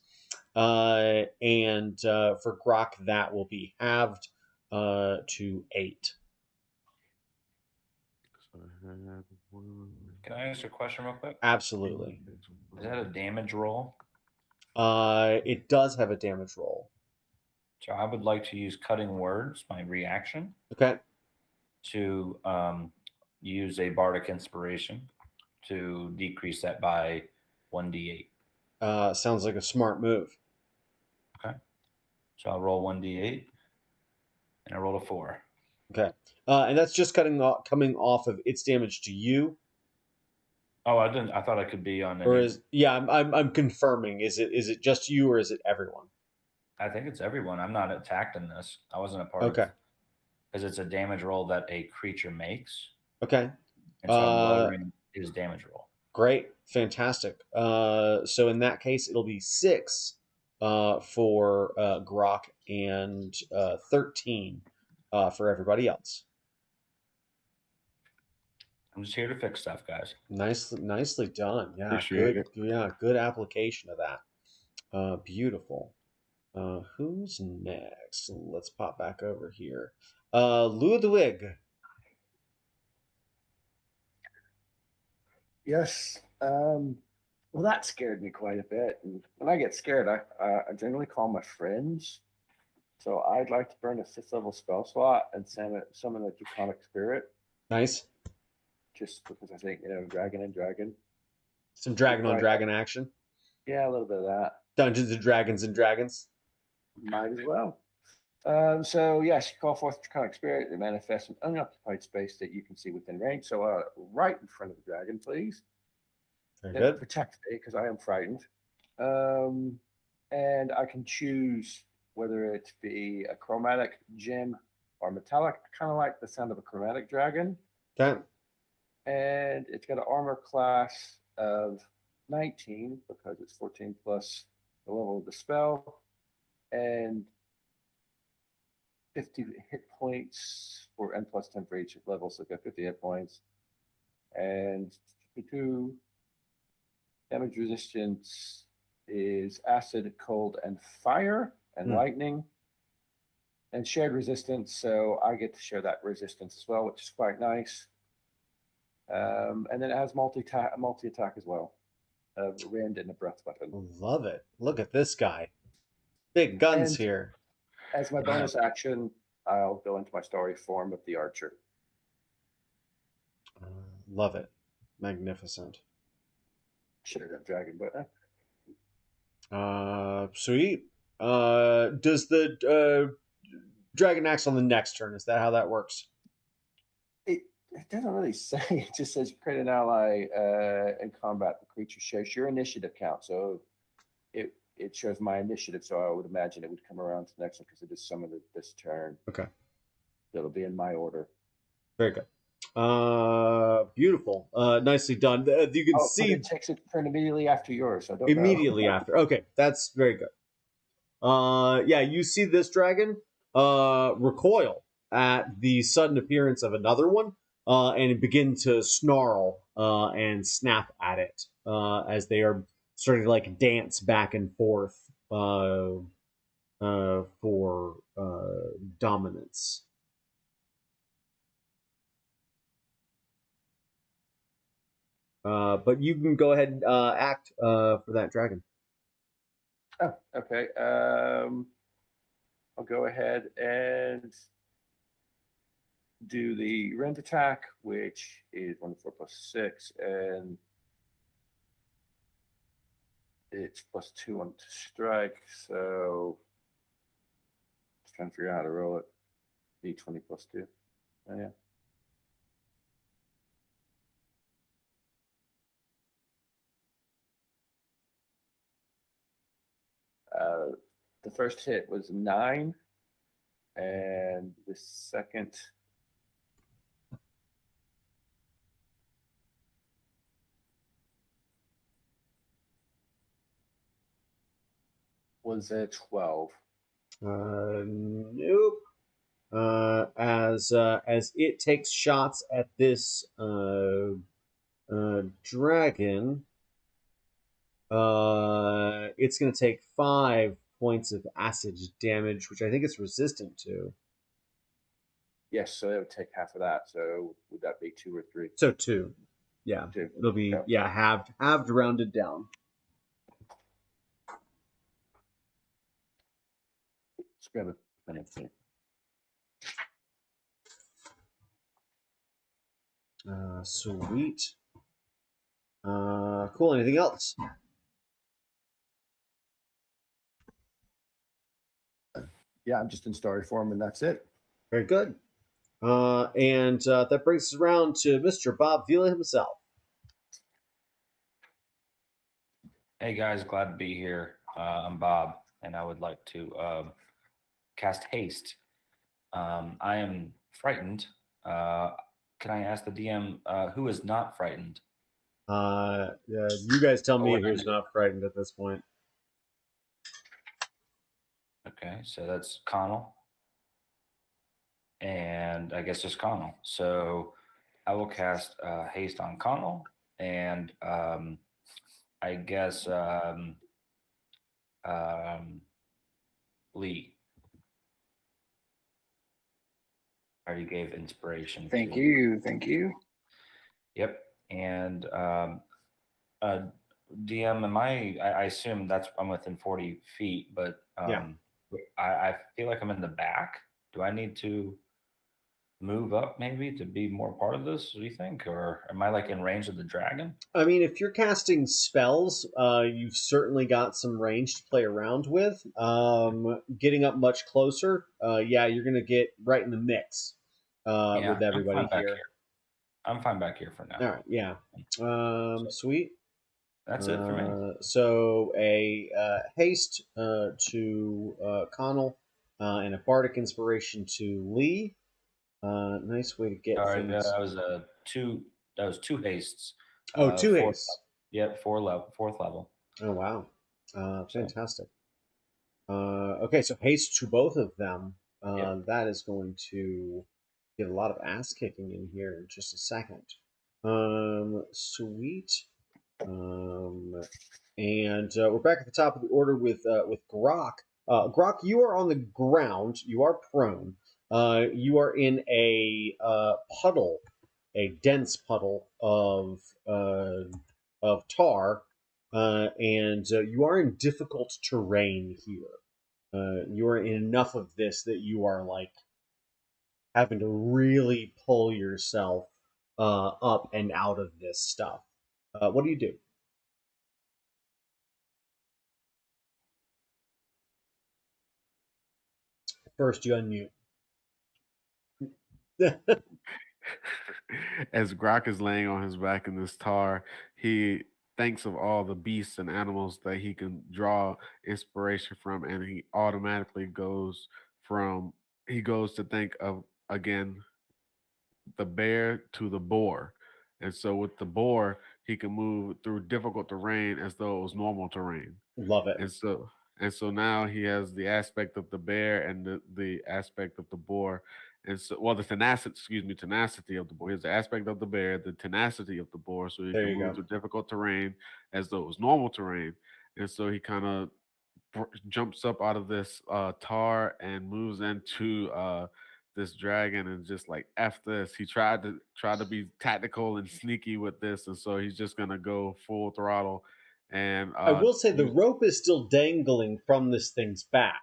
And for Grok, that will be halved to 8. Can I ask a question real quick? Absolutely. Is that a damage roll? It does have a damage roll. So I would like to use cutting words, my reaction, Okay. to use a bardic inspiration to decrease that by 1d8. Sounds like a smart move. Okay. So I'll roll 1d8, and I rolled a 4. Okay. And that's just coming off of its damage to you. Oh, I didn't. I thought I could be on. Or I'm confirming. Is it just you or is it everyone? I think it's everyone. I'm not attacked in this. I wasn't a part of. Okay. Because it's a damage roll that a creature makes. Okay. And so I'm lowering his damage roll. Great. Fantastic. So in that case, it'll be 6 for Grok and 13 for everybody else. I'm just here to fix stuff, guys. Nicely done. Yeah, Appreciate it. Yeah, good application of that. Beautiful. Who's next? Let's pop back over here. Ludwig. Yes. Well, that scared me quite a bit. And when I get scared, I generally call my friends. So I'd like to burn a 5th level spell slot and summon a Draconic Spirit. Nice. Just because I think, dragon and dragon. Some dragon on dragon action. Yeah, a little bit of that. Dungeons and Dragons and Dragons. Might as well. So yes, you call forth Draconic Spirit. It manifests an unoccupied space that you can see within range. So right in front of the dragon, please. Very good. Protect me because I am frightened. And I can choose whether it be a chromatic, gem, or metallic. I kind of like the sound of a chromatic dragon. Okay. And it's got an armor class of 19 because it's 14 plus the level of the spell. And 50 hit points for N plus 10 for each level. So I've got 50 hit points. And 2. Damage resistance is acid, cold, and fire, and lightning. And shared resistance, so I get to share that resistance as well, which is quite nice. And then it has multi attack as well. Rend and a breath weapon. Love it. Look at this guy. Big guns And here. as my bonus action, I'll go into my story form of the archer. Love it. Magnificent. Should have done dragon, but Sweet. Does the dragon axe on the next turn? Is that how that works? it doesn't really say. It just says you create an ally in combat. The creature shares your initiative count, so it shows my initiative. So I would imagine it would come around to the next one because it is summoned this turn. Okay. It'll be in my order. Very good. Beautiful. Nicely done. You can see it takes its turn immediately after yours. So I don't immediately know. after. Okay, that's very good. Yeah, you see this dragon recoil at the sudden appearance of another one, and begin to snarl and snap at it as they are starting to like dance back and forth for dominance. But you can go ahead and act for that dragon. Oh, okay. I'll go ahead and do the rend attack, which is 1d4 plus 6, and it's +2 on to strike. So just trying to figure out how to roll it. D20 plus 2. Oh, yeah. The first hit was 9, and the second was a 12. Nope. As it takes shots at this dragon, it's going to take 5 points of acid damage, which I think it's resistant to. Yes, so it would take half of that. So would that be 2 or 3? So 2. Yeah. 2. It'll be halved rounded down. Let's grab a minute here. Sweet. Cool. Anything else? Yeah, I'm just in story form, and that's it. Very good. And that brings us around to Mr. Bob Vila himself. Hey guys, glad to be here. I'm Bob, and I would like to cast haste. I am frightened. Can I ask the DM who is not frightened? You guys tell me who's not frightened at this point. Okay, so that's Connell. And I guess just Connell. So I will cast haste on Connell, and I guess Lee. I already gave inspiration. Thank you. Yep. And DM, I assume I'm within 40 feet, but Yeah. I feel like I'm in the back. Do I need to move up maybe to be more part of this, do you think? Or am I like in range of the dragon? I mean, if you're casting spells, you've certainly got some range to play around with. Getting up much closer, you're going to get right in the mix with everybody here. I'm fine back here for now. All right, yeah. Sweet. That's it for me. So a haste to Connell and a bardic inspiration to Lee. Nice way to get things. That was two hastes. Oh, 2 hastes. Yep, fourth level. Oh wow, fantastic. Okay, so haste to both of them. That is going to get a lot of ass kicking in here in just a second. Sweet. And we're back at the top of the order with Grok. Grok, you are on the ground. You are prone. You are in a puddle, a dense puddle of tar, and you are in difficult terrain here. You are in enough of this that you are like having to really pull yourself up and out of this stuff. What do you do? First, you unmute. As Grok is laying on his back in this tar, he thinks of all the beasts and animals that he can draw inspiration from, and he automatically goes to think of again the bear to the boar. And so with the boar, he can move through difficult terrain as though it was normal terrain. Love it. And so now he has the aspect of the bear and the aspect of the boar. And so, well, the tenacity of the boar. He has the aspect of the bear, the tenacity of the boar, so he There can you move go. through difficult terrain as though it was normal terrain. And so he kind of jumps up out of this tar and moves into this dragon and just like F this. He tried to be tactical and sneaky with this, and so he's just gonna go full throttle. And I will say the use, rope is still dangling from this thing's back.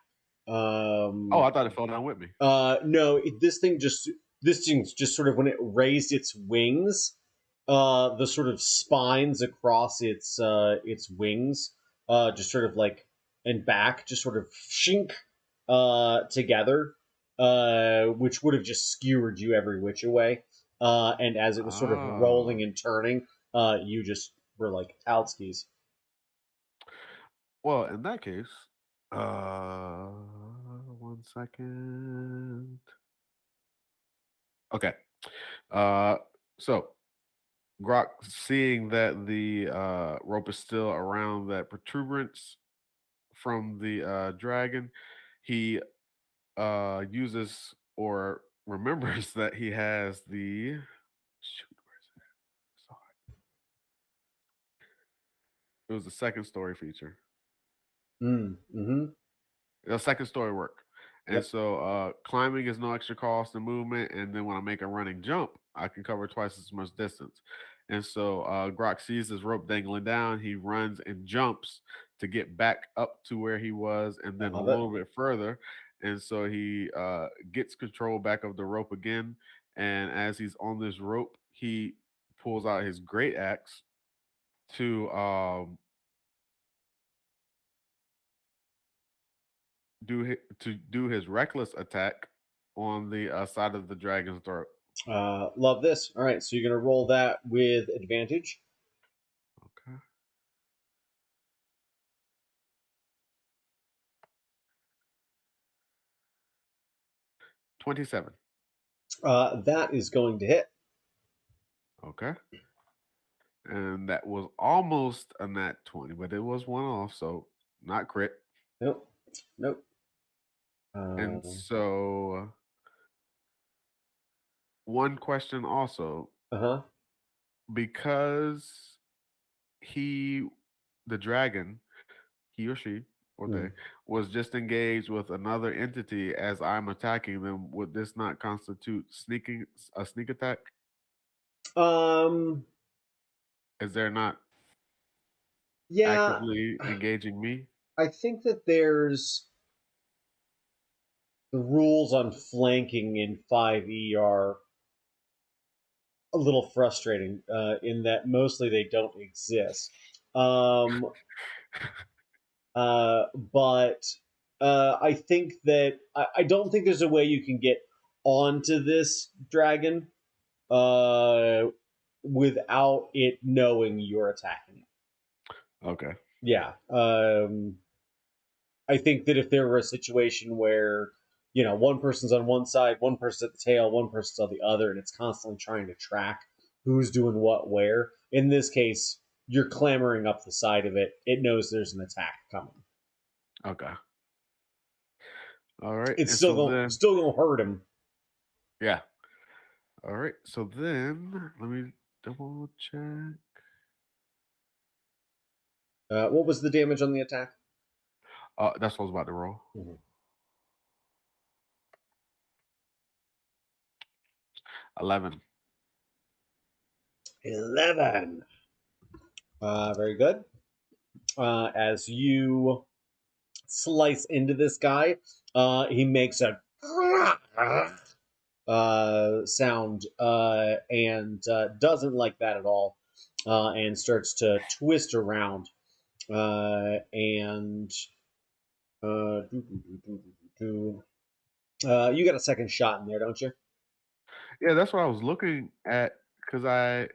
oh, I thought it fell down with me. No, this thing just sort of when it raised its wings, the sort of spines across its wings, just sort of like and back, just sort of shink together, which would have just skewered you every which way. And as it was sort of rolling Oh. and turning, you just were like outskis. Well, in that case, 1 second. Okay. So Grok, seeing that the rope is still around that protuberance from the dragon, he uses or remembers that he has the shoot. Where is it? Sorry. It was the second story feature. Mm-hmm. The second story work. And Yep. so climbing is no extra cost in movement. And then when I make a running jump, I can cover twice as much distance. And so Grok sees his rope dangling down. He runs and jumps to get back up to where he was and then a Love it. little bit further. And so he gets control back of the rope again. And as he's on this rope, he pulls out his great axe to do his reckless attack on the side of the dragon's throat. Love this. All right, so you're gonna roll that with advantage. Okay. $27. That is going to hit. Okay. And that was almost a nat 20, but it was one off, so not crit. Nope. And so one question also, because the dragon, he or she or they was just engaged with another entity as I'm attacking them, would this not constitute a sneak attack? Is there not actively engaging me? I think that there's the rules on flanking in 5e are a little frustrating in that mostly they don't exist. But I think that I don't think there's a way you can get onto this dragon without it knowing you're attacking it. Okay. Yeah. I think that if there were a situation where, one person's on one side, one person's at the tail, one person's on the other, and it's constantly trying to track who's doing what where, in this case, you're clambering up the side of it. It knows there's an attack coming. Okay. All right. It's still gonna hurt him. Yeah. All right. So then let me double check. What was the damage on the attack? That's what I was about to roll. Mhm. 11. 11. Very good. As you slice into this guy, he makes a sound and doesn't like that at all, and starts to twist around. And you got a second shot in there, don't you? Yeah, that's what I was looking at because I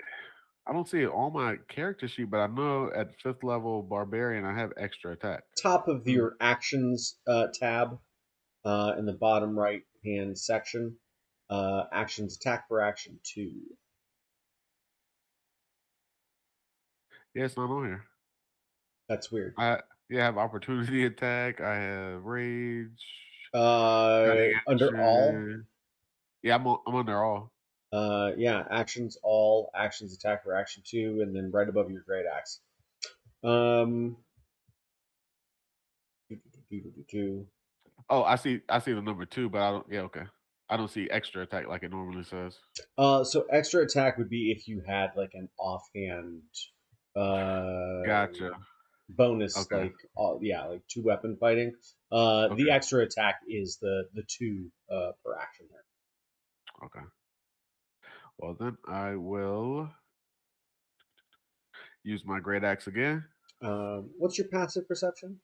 don't see it on my character sheet, but I know at 5th level barbarian I have extra attack. Top of your actions tab in the bottom right hand section, actions attack for action 2. Yeah, it's not on here. That's weird. I have opportunity attack. I have rage. Under all, Yeah, I'm under all. yeah, actions all, actions attack for action 2, and then right above your great axe. Um, Oh, I see the number 2, but I don't. Yeah, okay. I don't see extra attack like it normally says. So extra attack would be if you had like an offhand Gotcha. bonus, Okay. like 2 weapon fighting. Okay. The extra attack is the 2 per action there. Okay. Well, then I will use my great axe again. What's your passive perception?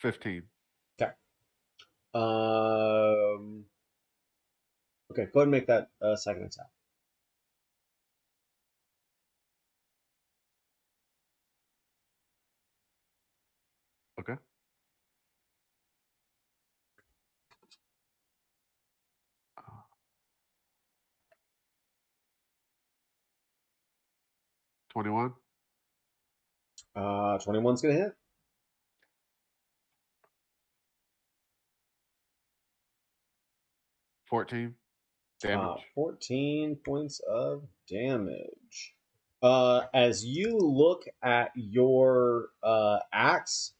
15. Okay. Okay, go ahead and make that second attack. Okay. Uh, 21. 21's gonna hit. 14 damage. 14 points of damage. As you look at your axe,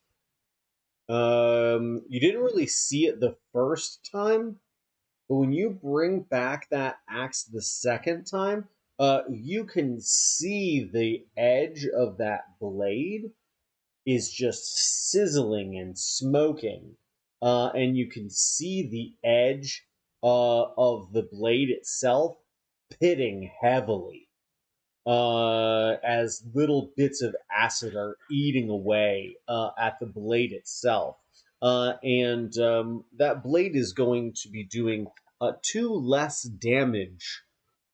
you didn't really see it the first time, but when you bring back that axe the second time, you can see the edge of that blade is just sizzling and smoking, and you can see the edge of the blade itself pitting heavily as little bits of acid are eating away at the blade itself. And that blade is going to be doing 2 less damage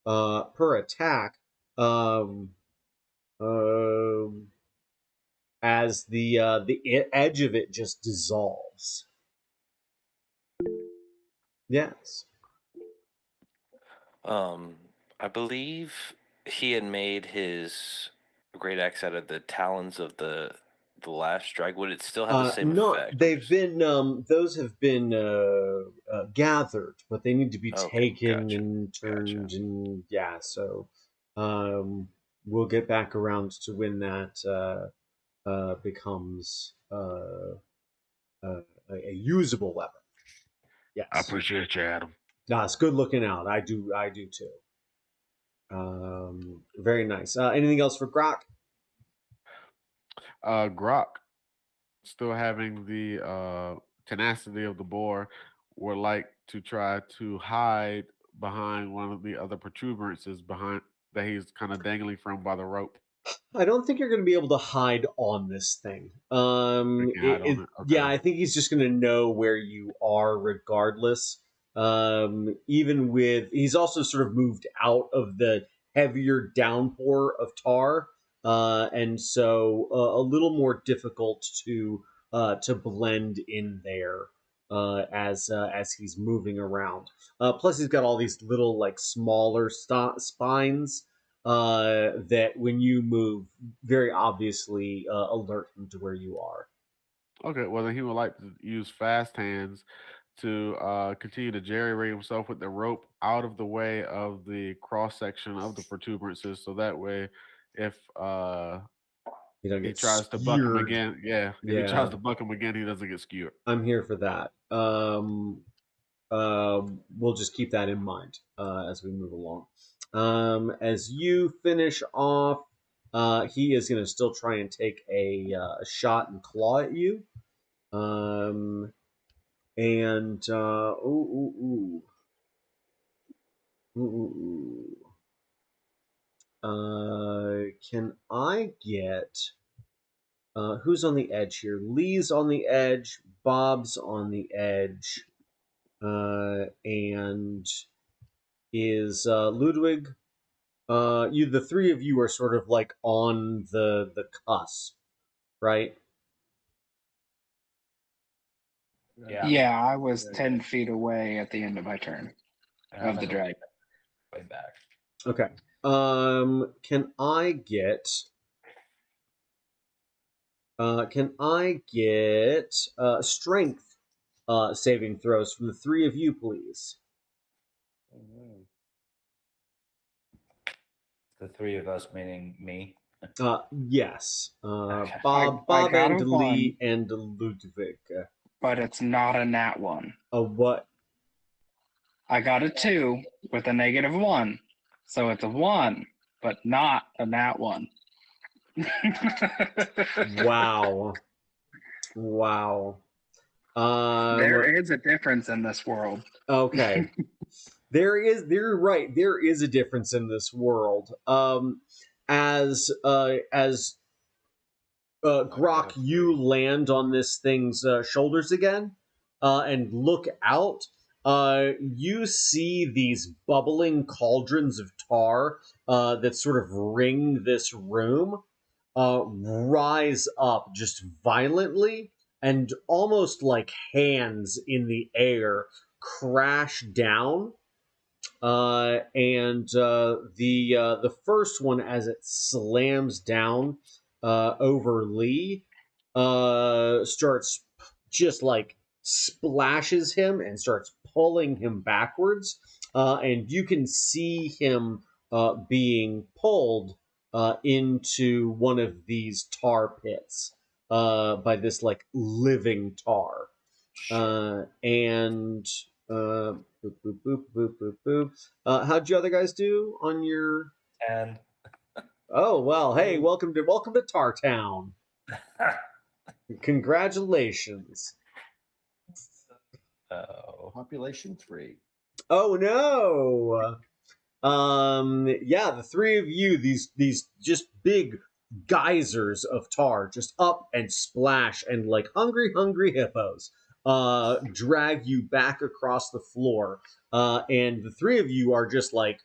per attack as the edge of it just dissolves. Yes. I believe he had made his great axe out of the talons of the last drag. Would it still have the same effect? They've been those have been gathered, but they need to be taken and turned, and yeah. So we'll get back around to when that becomes a usable weapon. Yes, I appreciate you, Adam. No, it's good looking out. I do too. Very nice. Anything else for Grok? Grok, still having the tenacity of the boar, would like to try to hide behind one of the other protuberances behind that he's kind of dangling from by the rope. I don't think you're going to be able to hide on this thing. Okay. Yeah, I think he's just going to know where you are regardless. Even with, he's also sort of moved out of the heavier downpour of tar, and so a little more difficult to blend in there as he's moving around. Plus, he's got all these little like smaller spines that when you move, very obviously alert him to where you are. Okay, well then he would like to use fast hands to continue to jerry rig himself with the rope out of the way of the cross section of the protuberances, so that way, if You don't he get tries to buck him skewered. again, if he Yeah. tries to buck him again, he doesn't get skewered. I'm here for that. We'll just keep that in mind as we move along. As you finish off, he is going to still try and take a shot and claw at you. And can I get who's on the edge here? Lee's on the edge, Bob's on the edge, and is Ludwig. You, the three of you, are sort of like on the cusp, right? Yeah. Yeah, I was 10 feet away at the end of my turn And I'm of the gonna dragon. Way back. Okay. Can I get strength saving throws from the three of you, please? Mm-hmm. The three of us, meaning me. Yes. Okay. Bob I got and a Lee 1. and Ludwig. But it's not a nat 1. What? I got a 2 with a -1. So it's a 1, but not a nat 1. Wow. Wow. There is a difference in this world. Okay. You're right. There is a difference in this world. As Grok, you land on this thing's shoulders again, and look out. You see these bubbling cauldrons of tar that sort of ring this room rise up just violently, and almost like hands in the air crash down. And the first one, as it slams down over Lee, starts just like splashes him and starts pulling him backwards, and you can see him being pulled into one of these tar pits by this like living tar, and boop, boop, boop, boop, boop, boop. How'd you other guys do on your? And Oh well, hey, welcome to Tar Town. Congratulations. Population 3. Oh no. Yeah, the three of you, these just big geysers of tar, just up and splash, and like hungry hippos, drag you back across the floor. And the three of you are just like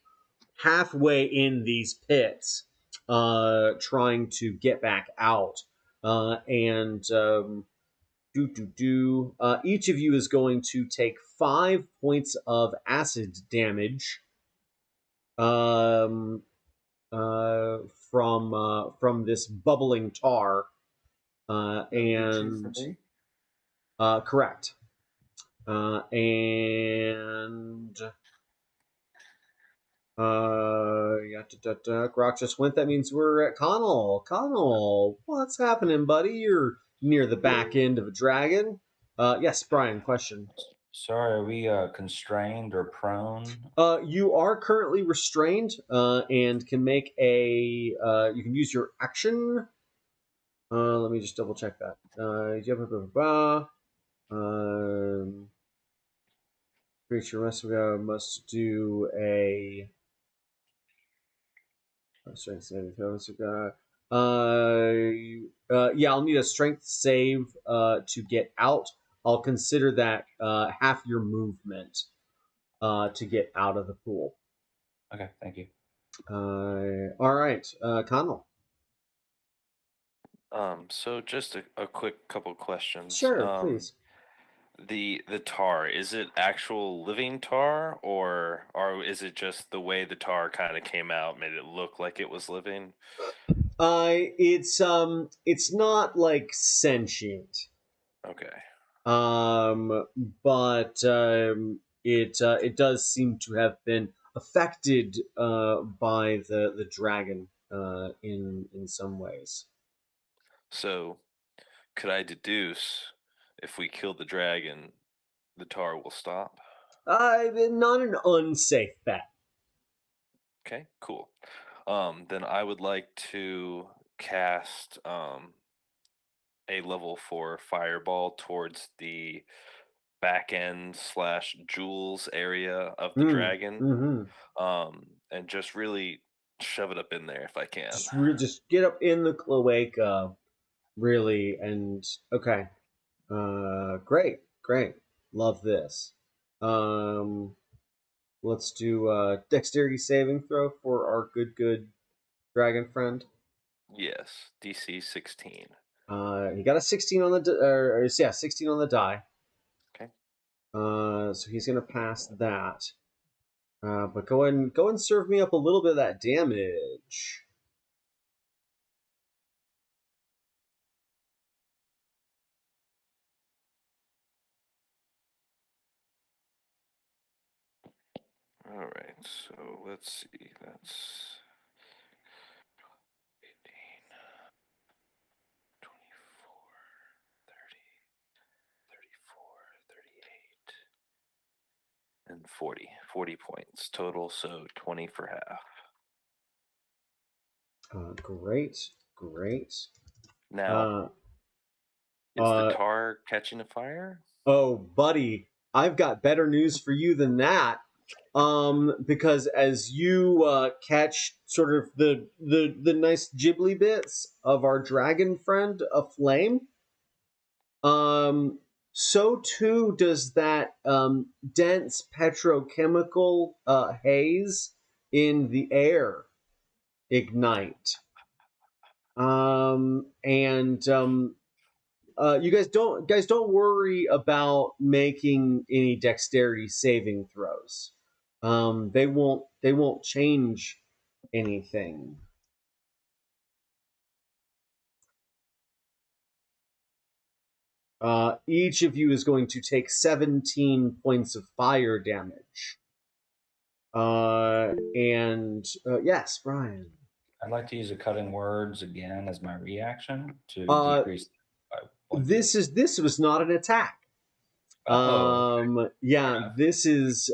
halfway in these pits, trying to get back out. Each of you is going to take 5 points of acid damage from this bubbling tar, and correct. Grok just went. That means we're at Connell. Connell, what's happening, buddy? You're near the back end of a dragon. Yes, Brian. Question. sorry, are we constrained or prone? You are currently restrained, and can make a. You can use your action. Let me just double check that. Creature must do a. Yeah, I'll need a strength save to get out. I'll consider that half your movement to get out of the pool. Okay, thank you. All right, Connell. So just a quick couple questions. Sure, please. The tar, is it actual living tar, or is it just the way the tar kind of came out made it look like it was living? It's not like sentient. Okay. But it does seem to have been affected by the dragon in some ways. So, could I deduce if we kill the dragon, the tar will stop? Not an unsafe bet. Okay, cool. Then I would like to cast a level 4 fireball towards the back end slash jewels area of the dragon, and just really shove it up in there if I can. Just get up in the cloaca, really, and okay. Great. Love this. Let's do dexterity saving throw for our good dragon friend. Yes, DC 16. He got a 16 on the 16 on the die. Okay. So he's gonna pass that. But go and serve me up a little bit of that damage. All right, so let's see. That's 18, 24, 30, 34, 38, and 40. 40 points total, so 20 for half. Great. Now, is the tar catching a fire? Oh, buddy, I've got better news for you than that. Because as you catch sort of the nice ghibli bits of our dragon friend aflame, so too does that dense petrochemical haze in the air ignite. You guys don't worry about making any dexterity saving throws. They won't change anything. Each of you is going to take 17 points of fire damage. Yes, Brian. I'd like to use a cutting words again as my reaction to decrease. This was not an attack. Yeah, this is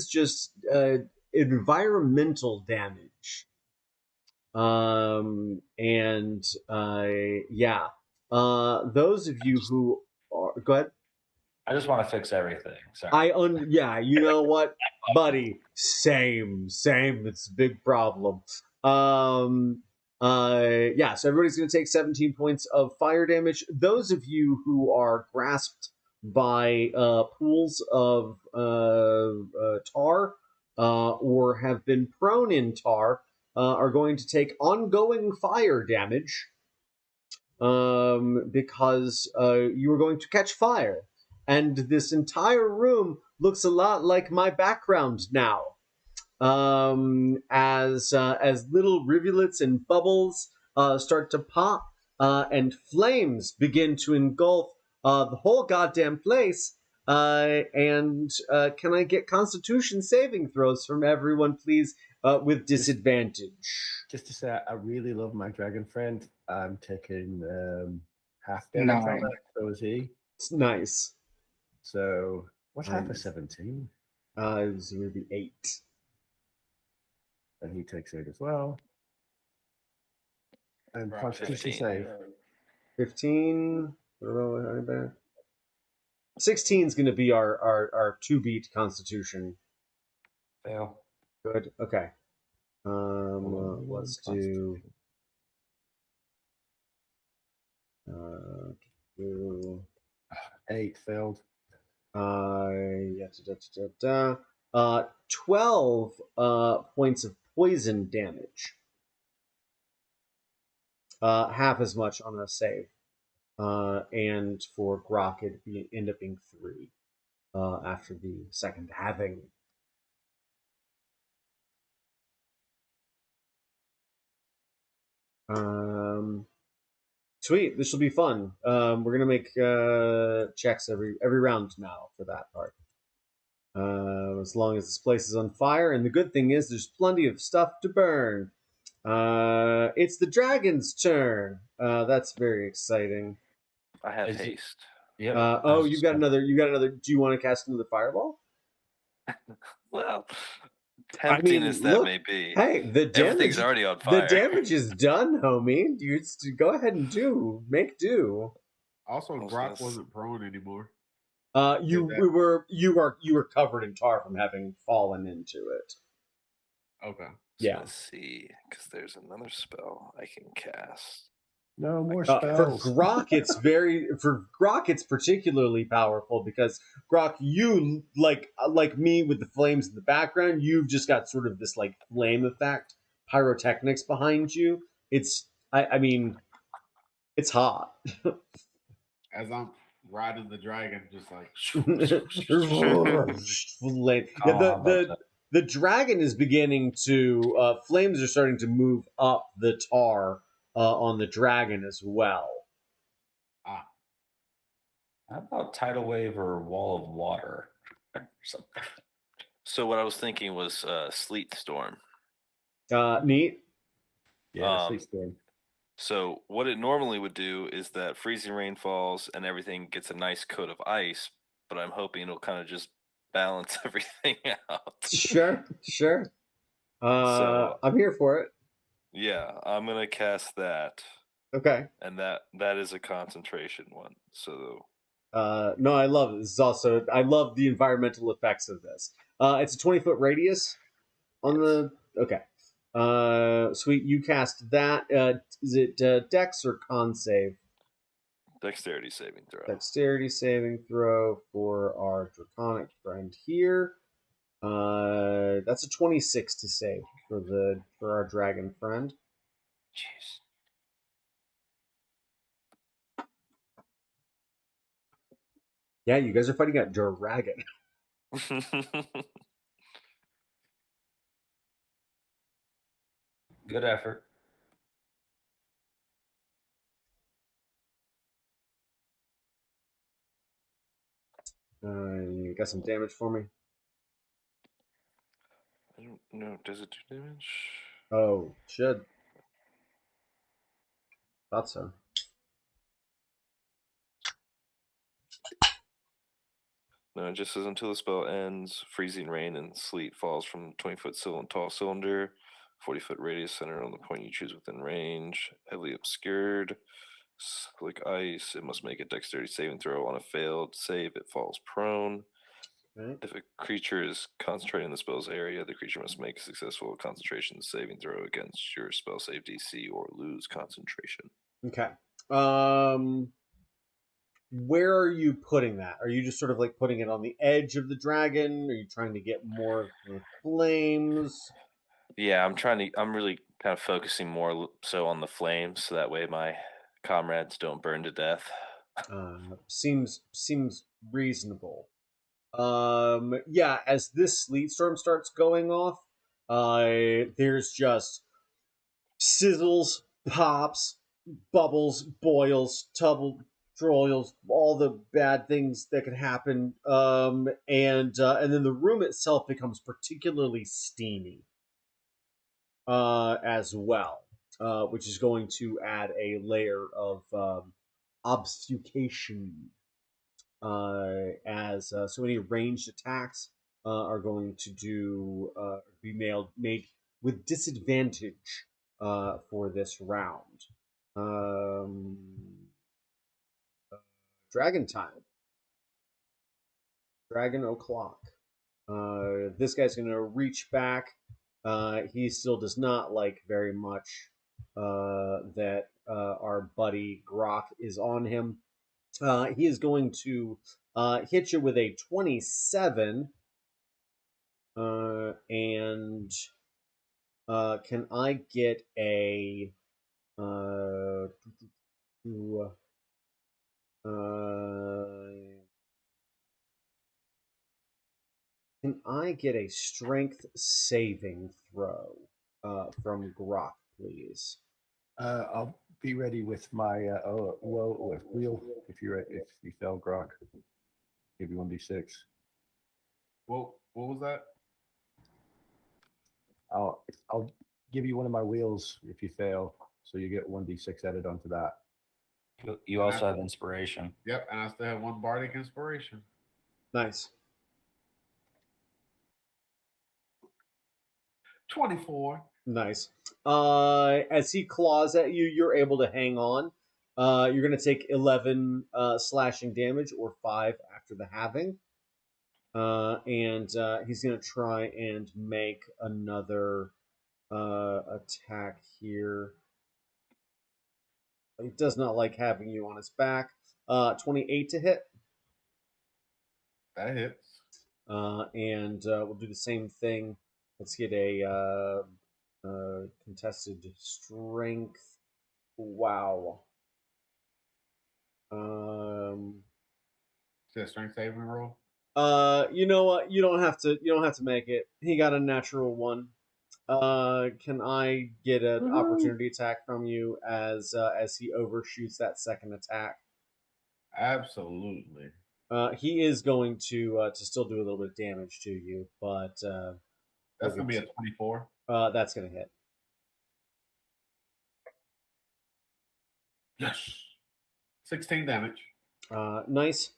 just environmental damage. Yeah. Those of you who are go ahead. I just want to fix everything. Sorry. Yeah, you know what, buddy? Same. It's a big problem. Yeah, so everybody's going to take 17 points of fire damage. Those of you who are grasped by pools of tar or have been prone in tar are going to take ongoing fire damage because you are going to catch fire. And this entire room looks a lot like my background now. As little rivulets and bubbles start to pop and flames begin to engulf the whole goddamn place. And can I get Constitution saving throws from everyone, please, with disadvantage? Just to say, I really love my dragon friend. I'm taking half damage on it. So is he. It's nice. So what's half of 17? It's going to be 8. And he takes 8 as well. And Constitution save. 15. 16 is going to be our 2-beat Constitution. Fail. Good. Okay. Let's do. 8 failed. 12 points of poison damage. Half as much on a save. And for Grok, it end up being 3 after the second halving. Sweet. This will be fun. We're gonna make checks every round now for that part. As long as this place is on fire, and the good thing is there's plenty of stuff to burn. It's the dragon's turn. That's very exciting. I have Is it- haste. Yep. Oh, you got another. You got another. Do you want to cast another fireball? Well, tempting as that look, may be, Hey, the everything's damage. already on The fire. damage is done, homie. You just go ahead and make do. Also, was Grok gonna wasn't prone anymore. You that. you were covered in tar from having fallen into it. Okay. Yeah. Let's see, because there's another spell I can cast. No more For spells. Grok, it's particularly powerful because Grok, you like me with the flames in the background. You've just got sort of this like flame effect, pyrotechnics behind you. I mean, it's hot. As I'm riding the dragon, just like Flame. Oh, Yeah, how about that? the dragon is beginning to flames are starting to move up the tar on the dragon as well. ah, How about tidal wave or wall of water? Or something? So what I was thinking was sleet storm. Neat. Yeah, Um, sleep storm. So what it normally would do is that freezing rain falls and everything gets a nice coat of ice, but I'm hoping it'll kind of just balance everything out. Sure. So- I'm here for it. Yeah, I'm gonna cast that, Okay. and that is a concentration one. So No, I love it. This is also I love the environmental effects of this. It's a 20-foot radius on the. Okay. Sweet. You cast that. Is it Dex or Con save? dexterity saving throw. Dexterity saving throw for our draconic friend here. That's a 26 to save for our dragon friend. Jeez. Yeah, you guys are fighting a dragon. Good effort. You got some damage for me? I don't know. Does it do damage? Oh, should. Thought so. No, it just says until the spell ends, freezing rain and sleet falls from 20-foot tall cylinder, 40-foot radius centered on the point you choose within range, heavily obscured, like ice. It must make a dexterity saving throw. On a failed save, it falls prone. Right. If a creature is concentrating in the spell's area, the creature must make a successful concentration saving throw against your spell save DC or lose concentration. Okay. Where are you putting that? Are you just sort of like putting it on the edge of the dragon? Are you trying to get more of the flames? Yeah, I'm really kind of focusing more so on the flames, so that way my comrades don't burn to death. Seems reasonable. Yeah, as this sleet storm starts going off, there's just sizzles, pops, bubbles, boils, broils, all the bad things that could happen. And then the room itself becomes particularly steamy, as well, which is going to add a layer of obfuscation. As so any ranged attacks are going to be made with disadvantage for this round. Dragon time. Dragon o'clock. This guy's going to reach back. He still does not like very much that our buddy Grok is on him. He is going to hit you with a 27. And can I get a can I get a strength saving throw from Grok, please? I'll be ready with my wheel if you fail Grok. Give you 1d6. What was that? I'll give you one of my wheels if you fail, so you get 1d6 added onto that. You also have inspiration. Yep, and I still have one bardic inspiration. Nice. 24. Nice. As he claws at you, you're able to hang on. You're going to take 11 slashing damage, or 5 after the halving. And he's going to try and make another attack here. He does not like having you on his back. 28 to hit. That hits. And we'll do the same thing. Let's get a contested strength. Wow. Is that a strength saving roll? You know what? You don't have to make it. He got a natural 1. Can I get an opportunity attack from you as he overshoots that second attack? Absolutely. He is going to still do a little bit of damage to you, but that's gonna be a 24. That's gonna hit. Yes. 16 damage. Nice.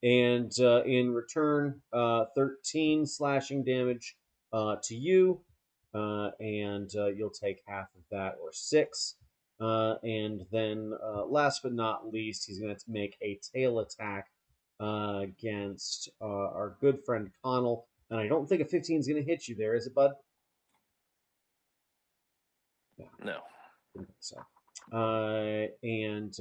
And in return, 13 slashing damage to you, and you'll take half of that, or 6. And then, last but not least, he's going to make a tail attack against our good friend Connell. And I don't think a 15 is going to hit you there, is it, bud? No. So, and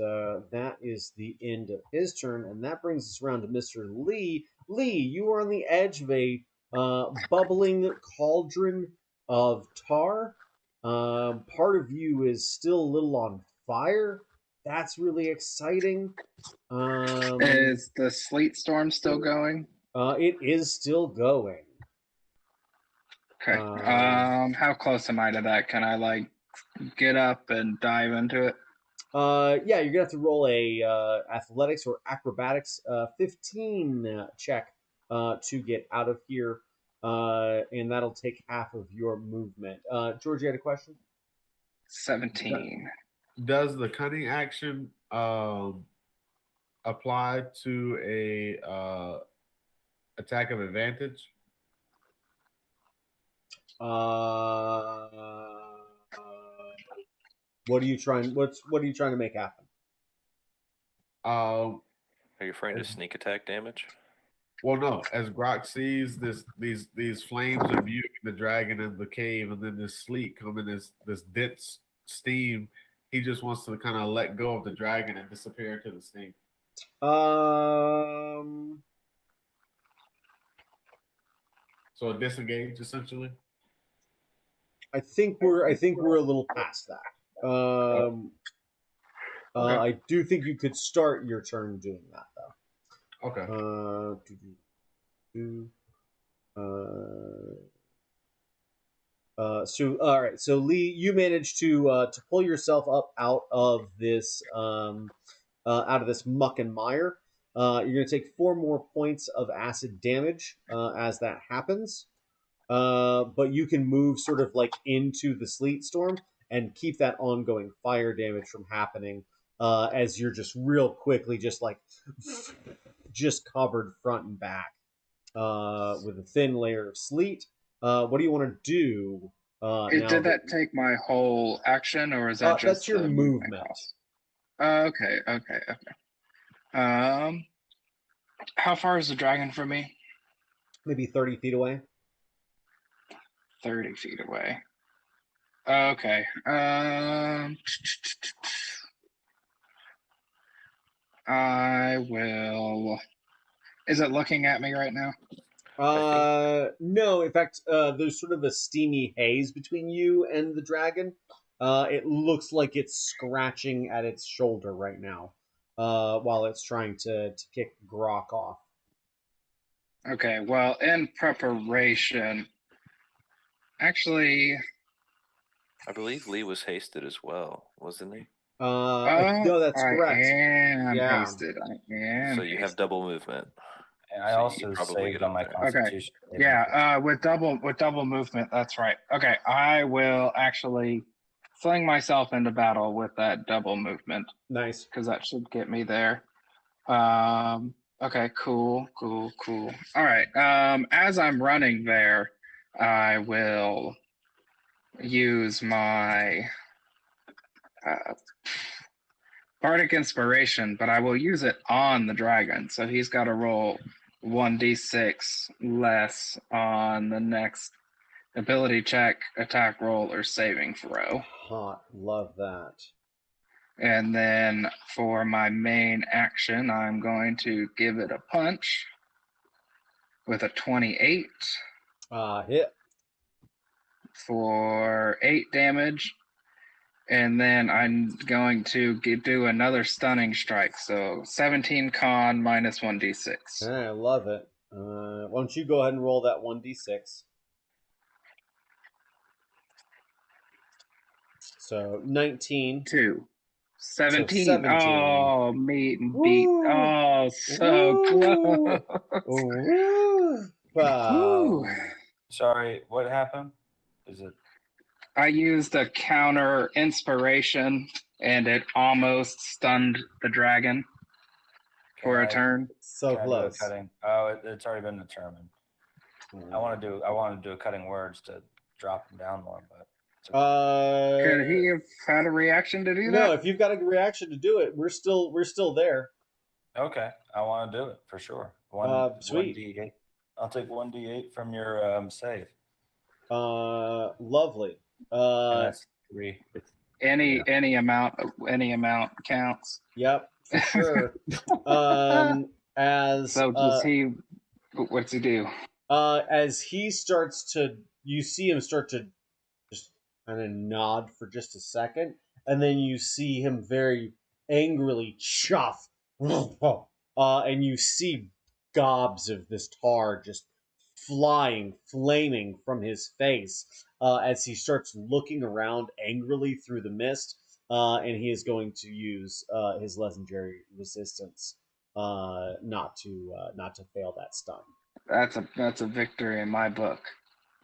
that is the end of his turn, and that brings us around to Mr. Lee. Lee, you are on the edge of a bubbling cauldron of tar. Part of you is still a little on fire. That's really exciting. Is the sleet storm still going? It is still going. Okay. How close am I to that? Can I get up and dive into it? Yeah, you're gonna have to roll a athletics or acrobatics 15 check to get out of here, and that'll take half of your movement. George, you had a question? 17. Does the cunning action apply to a attack of advantage? What are you trying? What are you trying to make happen? Are you referring to sneak attack damage? Well, no. As Grok sees these flames of you, the dragon in the cave, and then this sleet coming, this dense steam, he just wants to kind of let go of the dragon and disappear into the steam. So disengage, essentially. I think we're a little past that. Okay. I do think you could start your turn doing that, though. Okay. So all right. So Lee, you managed to pull yourself up out of this muck and mire. You're going to take 4 more points of acid damage as that happens. But you can move sort of into the sleet storm and keep that ongoing fire damage from happening as you're just real quickly just covered front and back with a thin layer of sleet. What do you want to do? Did that take my whole action, or is that just that's your movement? Okay. How far is the dragon from me? Maybe 30 feet away. 30 feet away. Okay. I will. Is it looking at me right now? No. In fact, there's sort of a steamy haze between you and the dragon. It looks like it's scratching at its shoulder right now, while it's trying to kick Grok off. Okay. Well, in preparation, actually, I believe Lee was hasted as well, wasn't he? No, that's I correct. am Yeah. hasted. I am. So you have hasted. double movement. And I So you also could probably saved get on up my there. Constitution. saving throw. Yeah, with double movement, that's right. Okay, I will actually fling myself into battle with that double movement Nice. because that should get me there. Okay, cool. All right. As I'm running there, I will use my Bardic Inspiration, but I will use it on the dragon. So he's got to roll 1d6 less on the next ability check, attack roll, or saving throw. Hot. Love that. And then for my main action, I'm going to give it a punch with a 28 Hit. for 8 damage. And then I'm going to do another stunning strike. So 17 con minus 1d6. I love it. Why don't you go ahead and roll that 1d6? So 19. 2. 17. 17. Oh, meet and beat. Woo! Oh, so Woo! close. Woo! Wow. Woo. Sorry, what happened? Is it? I used a counter inspiration and it almost stunned the dragon for a turn. So Can I do a close. cutting? Oh, it's already been determined. I want to do a cutting words to drop him down more, but Could he have had a reaction to do No, that? if you've got a reaction to do it, we're still there. okay, I want to do it for sure. Sweet. 1d8. I'll take 1d8 from your save. Lovely. And that's 3. Any amount counts. Yep, for sure. As So does he? What's he do? as he starts to, you see him start to just kind of nod for just a second, and then you see him very angrily chuff, and you see gobs of this tar just flaming from his face as he starts looking around angrily through the mist, and he is going to use his legendary resistance not to fail that stun. That's a victory in my book.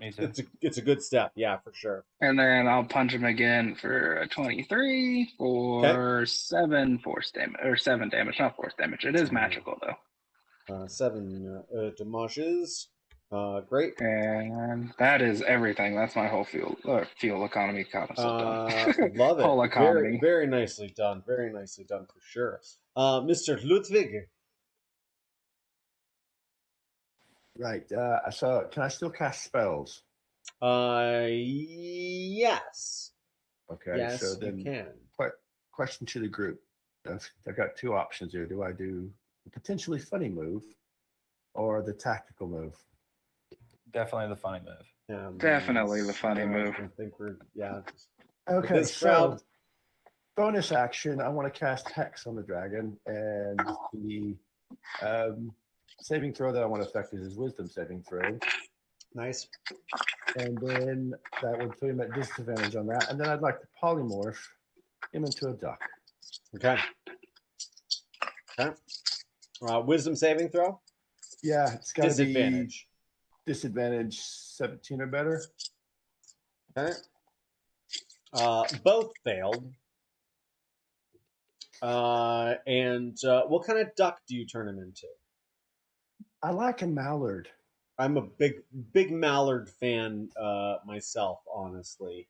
Me too. It's a good step, yeah, for sure. And then I'll punch him again for a 23 for 7 force damage, or 7 damage, not force damage. It is magical though. 7 damages. Great. And that is everything. That's my whole fuel economy concept. Love it. Whole economy. Very nicely done. Very nicely done for sure. Mr. Ludwig. Right. So can I still cast spells? Yes. Okay. Yes, so then you can. question to the group. I've got 2 options here. Do I do a potentially funny move or the tactical move? Definitely the funny move. Definitely the funny move. I think we're Okay. this crowd. So bonus action. I want to cast Hex on the dragon, and the saving throw that I want to affect is his Wisdom saving throw. Nice. And then that would put him at disadvantage on that. And then I'd like to polymorph him into a duck. Okay. Wisdom saving throw. Yeah, it's got to be Disadvantage. disadvantage 17 or better. Okay. Both failed. And what kind of duck do you turn him into? I like a mallard. I'm a big mallard fan myself, honestly.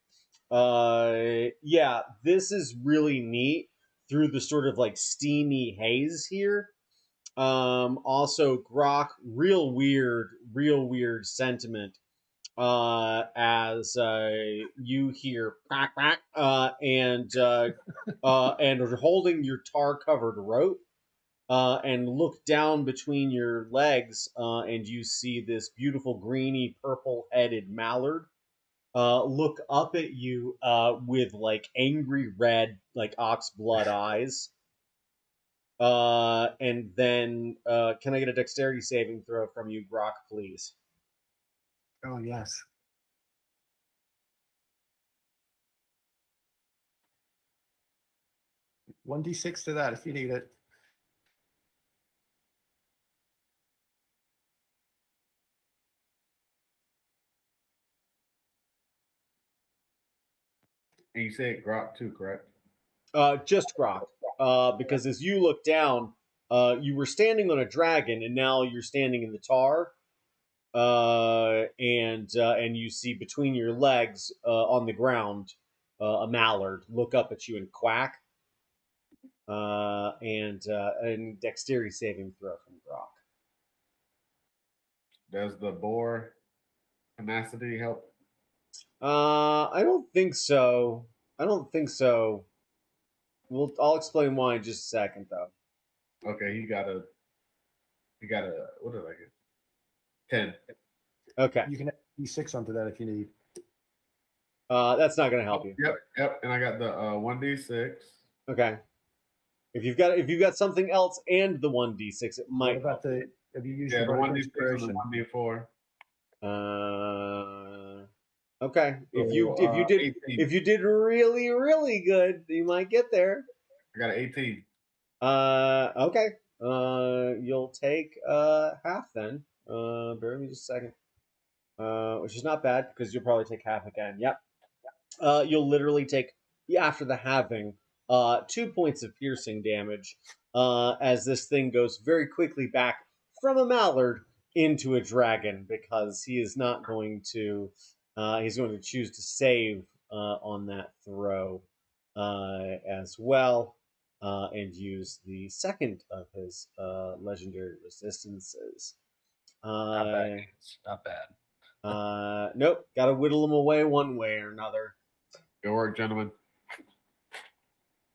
Yeah, this is really neat through the sort of like steamy haze here. Also, Grok, real weird sentiment as you hear quack quack and are holding your tar covered rope. And look down between your legs, and you see this beautiful greeny purple-headed mallard look up at you with like angry red, like ox blood eyes. And then can I get a dexterity saving throw from you, Grok, please? Oh, yes. 1d6 to that if you need it. And you said Grok too, correct? Just Grok. Because as you look down, you were standing on a dragon, and now you're standing in the tar. And you see between your legs on the ground a mallard look up at you and quack. And dexterity saving throw from Grok. Does the boar tenacity help? I don't think so. I'll explain why in just a second, though. Okay, he got a. What did I get? 10. Okay. You can add d6 onto that if you need. That's not going to help you. Yep. And I got the 1d6. Okay. If you've got something else and the 1d6, it might. What about the? Have you used Yeah, your the bardic 1d6 and inspiration? the 1d4. Okay. If you 18. did really really good, you might get there. I got an 18. Okay. You'll take half then. Bear with me just a second. Which is not bad because you'll probably take half again. Yep. You'll literally take after the halving 2 points of piercing damage as this thing goes very quickly back from a mallard into a dragon because he is not going to. He's going to choose to save on that throw as well. And use the second of his legendary resistances. Not bad. Not bad. Nope. Got to whittle him away one way or another. Good work, gentlemen.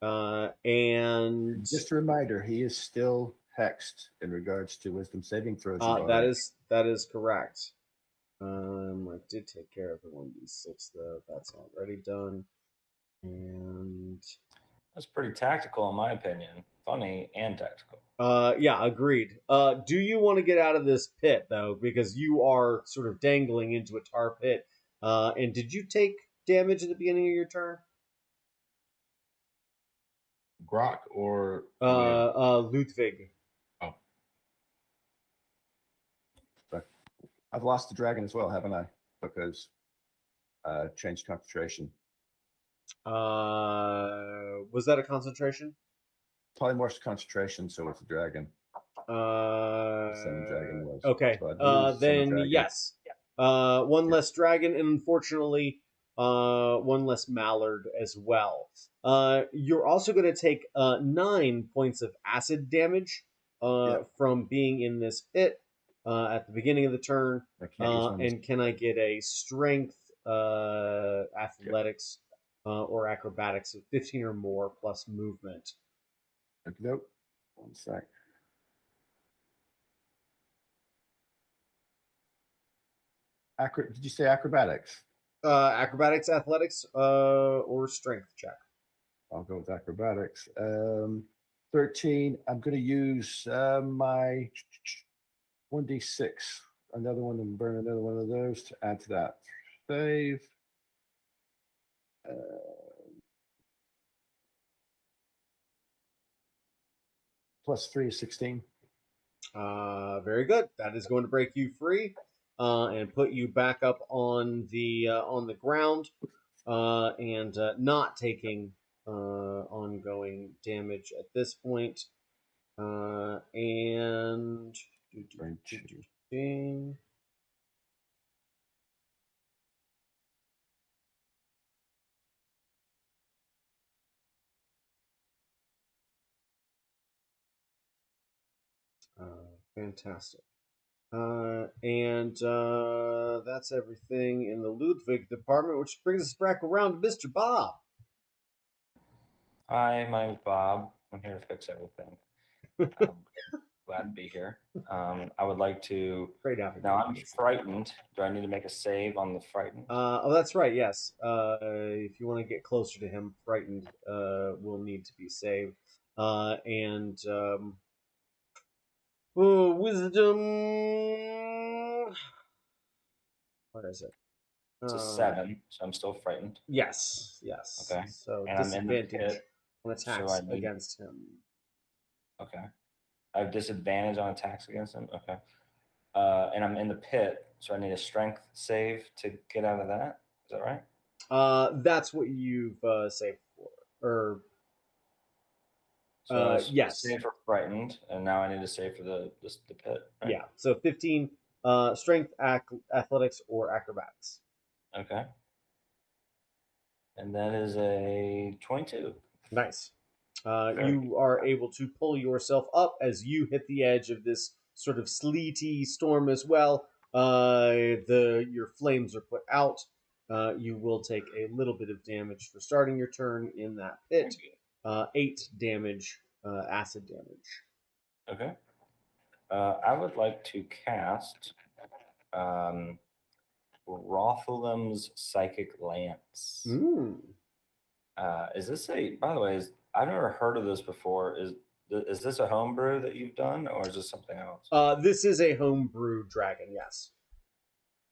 And Just a reminder, he is still hexed in regards to wisdom saving throws. that is correct. I did take care of the 1d6 though. That's already done. And That's pretty tactical, in my opinion. Funny and tactical. yeah, agreed. Do you want to get out of this pit though, because you are sort of dangling into a tar pit? And did you take damage at the beginning of your turn? Grok or Ludwig. Oh, I've lost the dragon as well, haven't I? Because changed concentration. Was that a concentration? Polymorph's concentration, so it's a dragon. Same dragon was. Okay. So then yes. One less dragon, and unfortunately, one less mallard as well. You're also going to take 9 points of acid damage from being in this pit at the beginning of the turn. And can I get a strength, athletics, or acrobatics of 15 or more plus movement? Nope. 1 sec. Did you say acrobatics? Acrobatics, athletics, or strength check. I'll go with acrobatics. 13. I'm going to use my 1d6. Another one and burn another one of those to add to that. Save. Plus 3 is 16. Very good. That is going to break you free and put you back up on the ground and not taking ongoing damage at this point. And fantastic. And that's everything in the Ludwig department, which brings us back around to Mr. Bob. Hi, my name's Bob. I'm here to fix everything. Glad to be here. I would like to. Great having Now you. I'm frightened. Do I need to make a save on the frightened? Oh, that's right. Yes. If you want to get closer to him, frightened will need to be saved. Wisdom. What is it? It's a 7, so I'm still frightened. Yes. Okay. So And I'm in the disadvantage. pit. on attacks I need- against him. Okay. I have disadvantage on attacks against him. Okay. And I'm in the pit, so I need a strength save to get out of that. Is that right? That's what you've saved for. Or So I yes. save for frightened, and now I need to save for the pit. Right? Yeah. So 15 strength, athletics, or acrobatics. Okay. And that is a 22. Nice. Very You are able to pull yourself up as you hit the edge of this sort of sleety storm as well. Your flames are put out. You will take a little bit of damage for starting your turn in that pit. 8 damage, acid damage. Okay. I would like to cast Rothalim's Psychic Lance. Mm. Is this by the way, I've never heard of this before. Is this a homebrew that you've done, or is this something else? This is a homebrew dragon, yes.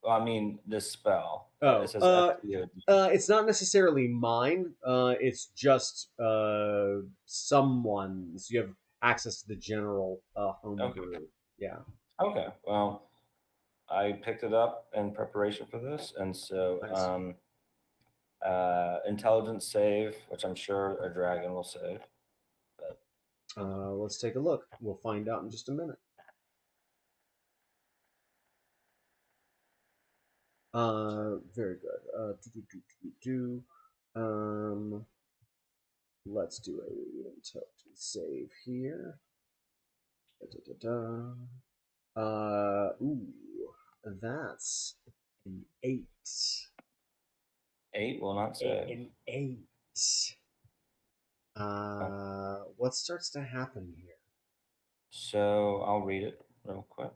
Well, I mean, this spell. Oh, It says it's not necessarily mine. It's just someone's. You have access to the general homebrew. Okay. Yeah. Okay. Well, I picked it up in preparation for this, and so Nice. intelligence save, which I'm sure a dragon will save. But Let's take a look. We'll find out in just a minute. Very good. Let's do a intelligence save here. Ooh, that's an 8. 8 will not save. An 8. What starts to happen here? So I'll read it real quick.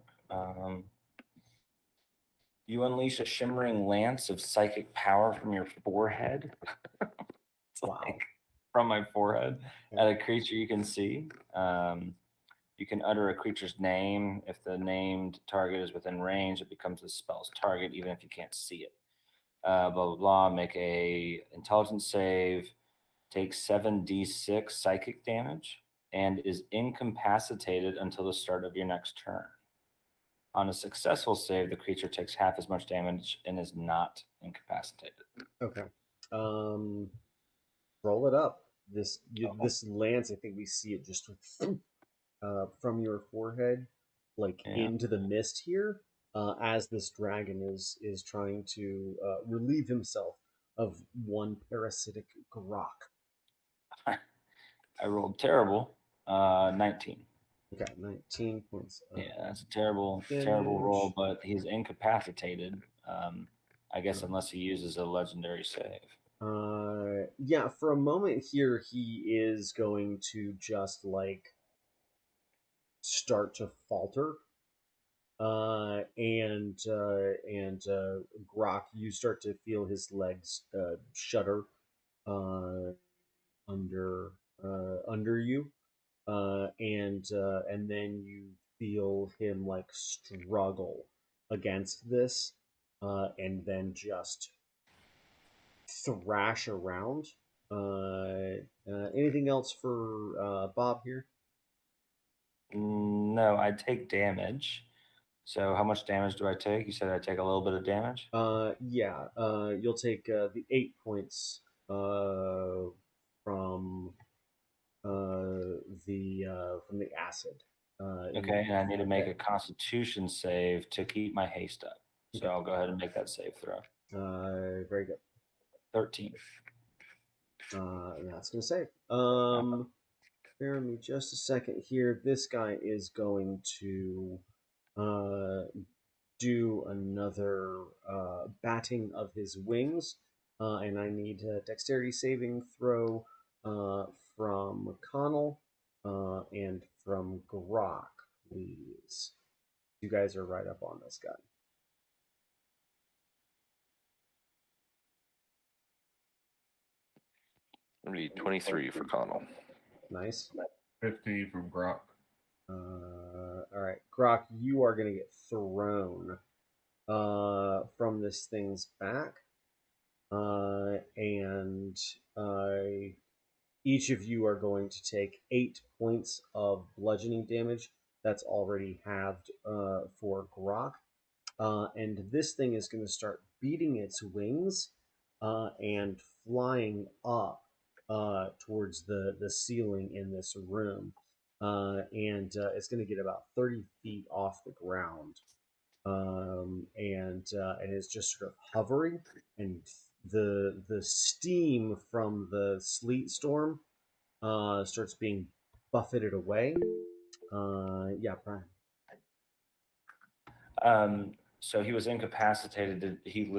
You unleash a shimmering lance of psychic power from your forehead. Wow. From my forehead at a creature you can see. You can utter a creature's name. If the named target is within range, it becomes the spell's target, even if you can't see it. Blah, blah, blah. Make a intelligence save. Take 7d6 psychic damage and is incapacitated until the start of your next turn. On a successful save, the creature takes half as much damage and is not incapacitated. Okay. Roll it up. This lance, I think we see it just from your forehead, like into the mist here, as this dragon is trying to relieve himself of one parasitic grok. I rolled terrible. 19. Okay, 19 points. Yeah, that's a terrible roll, but he's incapacitated. I guess unless he uses a legendary save. Yeah, for a moment here, he is going to just like start to falter. And Grok, you start to feel his legs shudder under you, and then you feel him like struggle against this, and then just thrash around. Anything else for Bob here? No, I take damage. So how much damage do I take? You said I take a little bit of damage? Yeah. You'll take the 8 points from the acid. Okay, and I need to make a constitution save to keep my haste up. So I'll go ahead and make that save throw. Very good. 13. That's gonna save. Bear with me just a second here. This guy is going to do another batting of his wings, and I need a dexterity saving throw from Connell and from Grok, please. You guys are right up on this guy. It'll be 23 for Connell. Nice. 15 from Grok. All right, Grok, you are going to get thrown from this thing's back, and each of you are going to take 8 points of bludgeoning damage. That's already halved for Grok. And this thing is going to start beating its wings and flying up towards the ceiling in this room. And it's going to get about 30 feet off the ground. And it's just sort of hovering, and the steam from the sleet storm starts being buffeted away. Yeah, Brian. So he was incapacitated. Did he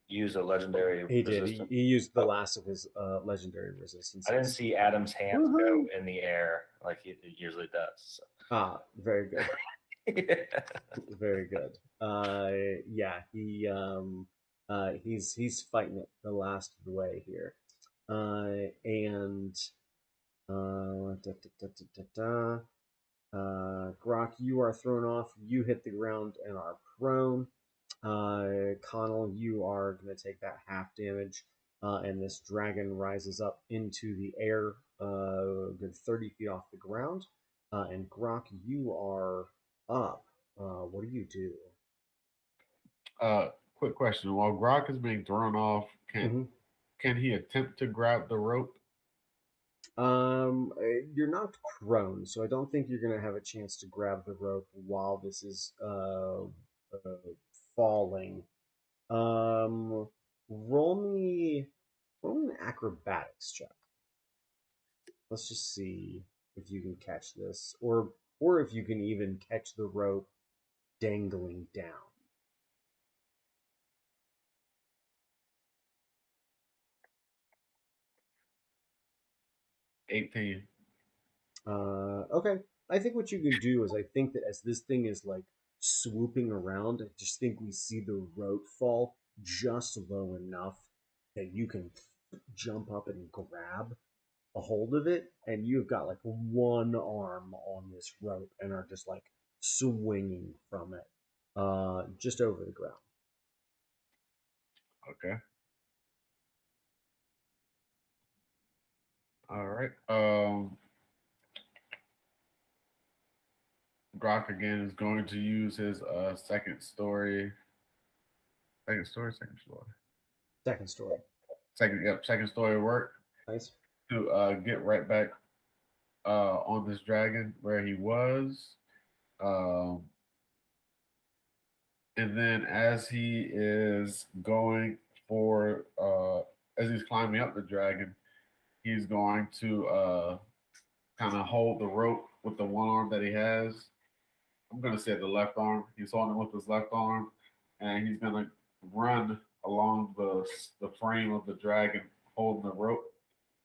use a legendary He did. resistance? He used the last of his legendary resistance. I didn't see Adam's hands go in the air like it usually does. So. Ah, very good. Very good. Yeah, he's fighting it the last of the way here. Grok, you are thrown off. You hit the ground and are prone. Connell, you are going to take that half damage. And this dragon rises up into the air, good 30 feet off the ground. And Grok, you are up. What do you do? Quick question. While Grok is being thrown off, can he attempt to grab the rope? You're knocked prone, so I don't think you're going to have a chance to grab the rope while this is falling. Roll me an acrobatics check. Let's just see if you can catch this, or if you can even catch the rope dangling down. $18. Okay. I think what you can do is, I think that as this thing is like swooping around, I just think we see the rope fall just low enough that you can jump up and grab a hold of it, and you've got like one arm on this rope and are just like swinging from it, just over the ground. Okay. All right. Grok again is going to use his second story. Second story. Second story work. Nice. To get right back on this dragon where he was. And then as he is going for, as he's climbing up the dragon, he's going to kind of hold the rope with the one arm that he has. I'm going to say the left arm. He's holding it with his left arm, and he's going to run along the frame of the dragon, holding the rope,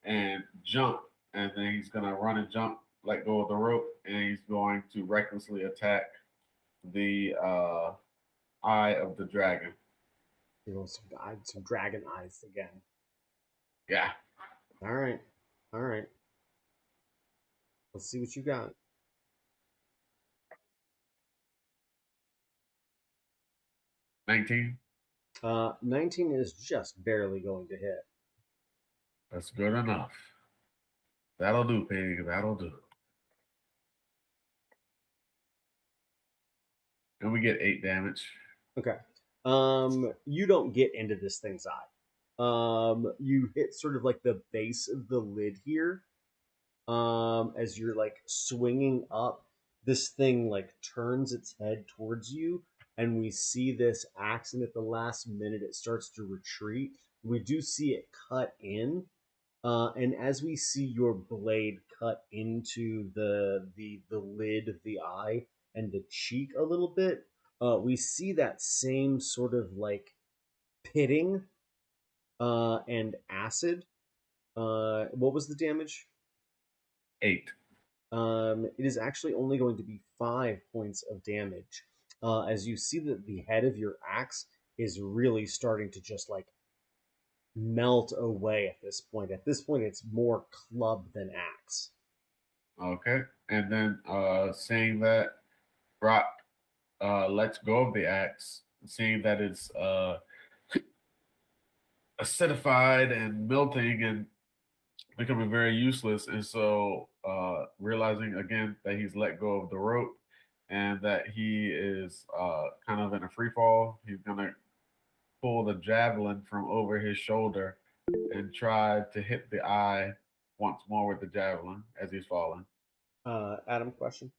and jump. And then he's going to run and jump, let go of the rope, and he's going to recklessly attack the eye of the dragon. You know, some dragon eyes again. Yeah. All right. Let's see what you got. 19. 19 is just barely going to hit. That's good enough. That'll do, Pig. That'll do. And we get 8 damage. Okay. You don't get into this thing's eye. You hit sort of like the base of the lid here. As you're like swinging up, this thing like turns its head towards you, and we see this axe, and at the last minute it starts to retreat. We do see it cut in, and as we see your blade cut into the lid of the eye and the cheek a little bit, we see that same sort of like pitting and acid. What was the damage? 8. It is actually only going to be 5 points of damage. As you see that the head of your axe is really starting to just like melt away at this point. At this point, it's more club than axe. Okay. And then seeing that Grok lets go of the axe, seeing that it's acidified and melting and becoming very useless. And so, realizing again that he's let go of the rope and that he is kind of in a free fall, he's going to pull the javelin from over his shoulder and try to hit the eye once more with the javelin as he's falling. Adam, question.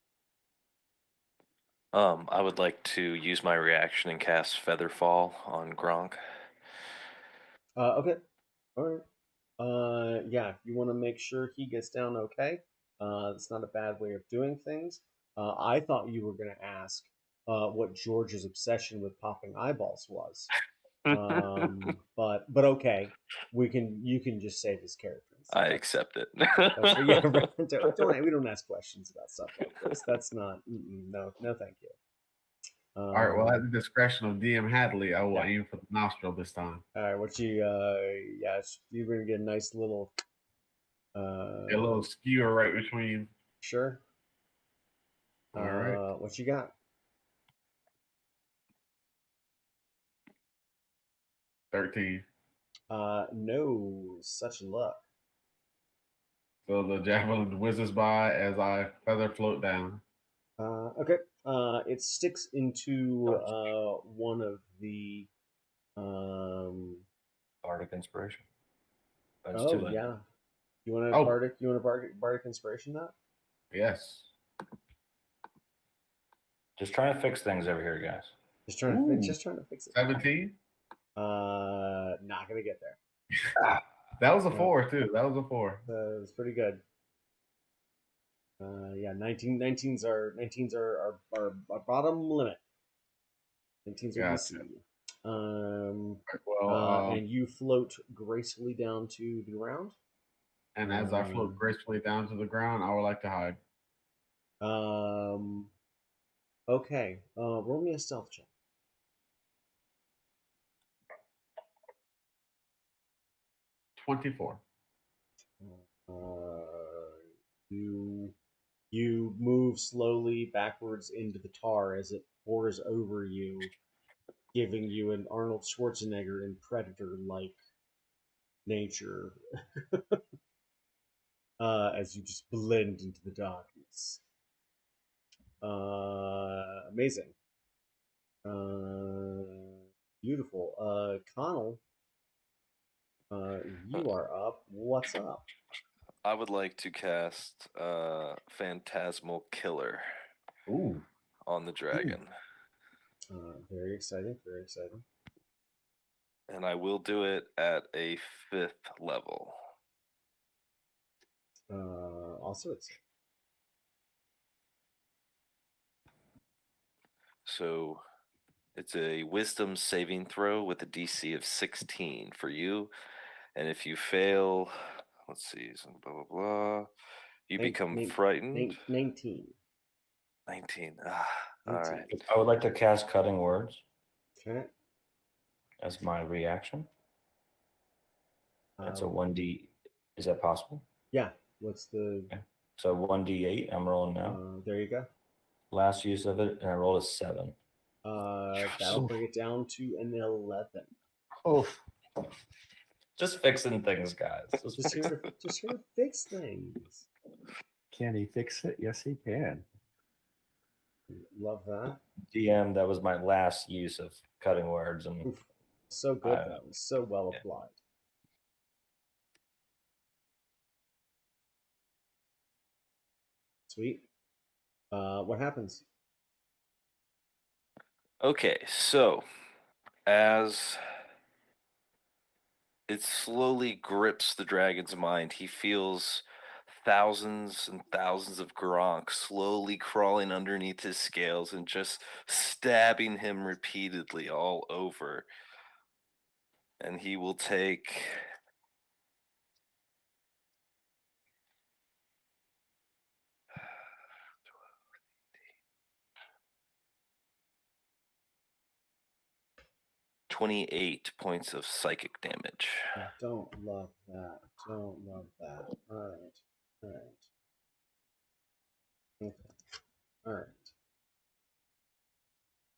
I would like to use my reaction and cast Featherfall on Gronk. Okay. All right. Yeah, if you want to make sure he gets down okay, it's not a bad way of doing things. I thought you were going to ask what George's obsession with popping eyeballs was. But okay, you can just save his character. I accept it. Yeah, we don't ask questions about stuff like this. That's not no, thank you. All right. Well, at the discretion of DM Hadley, I will Yeah. aim for the nostril this time. All right, what you you're gonna get a nice little A little skewer right between. sure. All right. What you got? 13. No such luck. So the javelin whizzes by as I feather float down. Okay. It sticks into one of the Bardic inspiration. But it's oh too late. yeah. You want to Oh. bardic inspiration that? Yes. Just trying to fix things over here, guys. Just trying to fix it. 17. Not gonna get there. That was a Yeah. 4 too. That was a 4. It's pretty good. Yeah, 19s are our bottom limit. 19s are Gotcha. DC. Well, And you float gracefully down to the ground. and as I float gracefully down to the ground, I would like to hide. Okay. Roll me a stealth check. 24. You move slowly backwards into the tar as it pours over you, giving you an Arnold Schwarzenegger and Predator-like nature as you just blend into the darkness. Amazing. Beautiful. Connell, you are up. What's up? I would like to cast Phantasmal Killer Ooh. on the dragon. Very exciting. Very exciting. And I will do it at a 5th level. Also, it's So it's a wisdom saving throw with a DC of 16 for you. And if you fail, let's see, some blah, blah, blah. You become frightened. 19. 19. All right. I would like to cast Cutting Words Okay. as my reaction. That's a Um, 1D. Is that possible? Yeah. What's the? Okay. So 1D8. I'm rolling now. There you go. Last use of it, and I rolled a 7. That'll bring it down to an 11. Oh, just fixing things, guys. Just here to fix things. Can he fix it? Yes, he can. Love that. DM, that was my last use of Cutting Words, and Oof. So good. That was so well Yeah. applied. Sweet. What happens? Okay, so as it slowly grips the dragon's mind, he feels thousands and thousands of Gronk slowly crawling underneath his scales and just stabbing him repeatedly all over. And he will take 28 points of psychic damage. Don't love that. Don't love that. All right. All right. Okay. All right.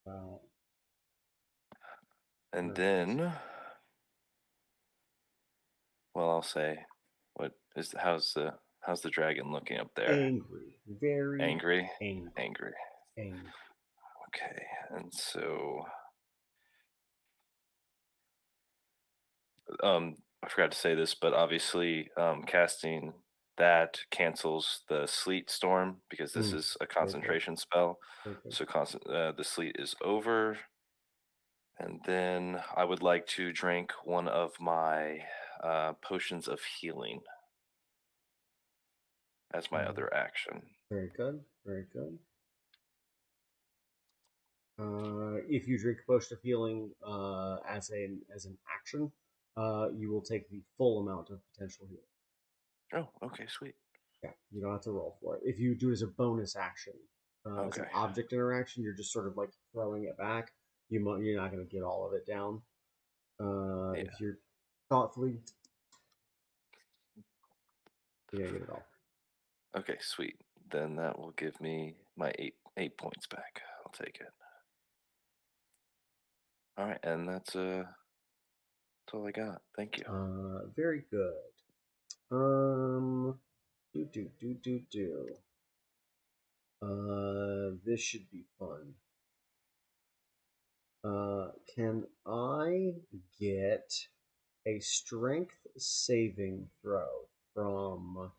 Wow. And Right. then, well, I'll say what How's the dragon looking up there? Angry, very Angry. angry, Angry. angry. Okay, and so I forgot to say this, but obviously casting that cancels the sleet storm because this is a concentration spell. Okay. So the sleet is over, and then I would like to drink one of my potions of healing as my other action. Very good, very good. If you drink a potion of healing as an action, you will take the full amount of potential healing. Oh, okay, sweet. Yeah, you don't have to roll for it. If you do it as a bonus action, as an Okay. object interaction, you're just sort of like throwing it back. You're not going to get all of it down. Yeah. If you're thoughtfully, you're going to get it all. Okay, sweet. Then that will give me my 8 points back. I'll take it. All right, and that's all I got. Thank you. Very good. This should be fun. Can I get a strength saving throw from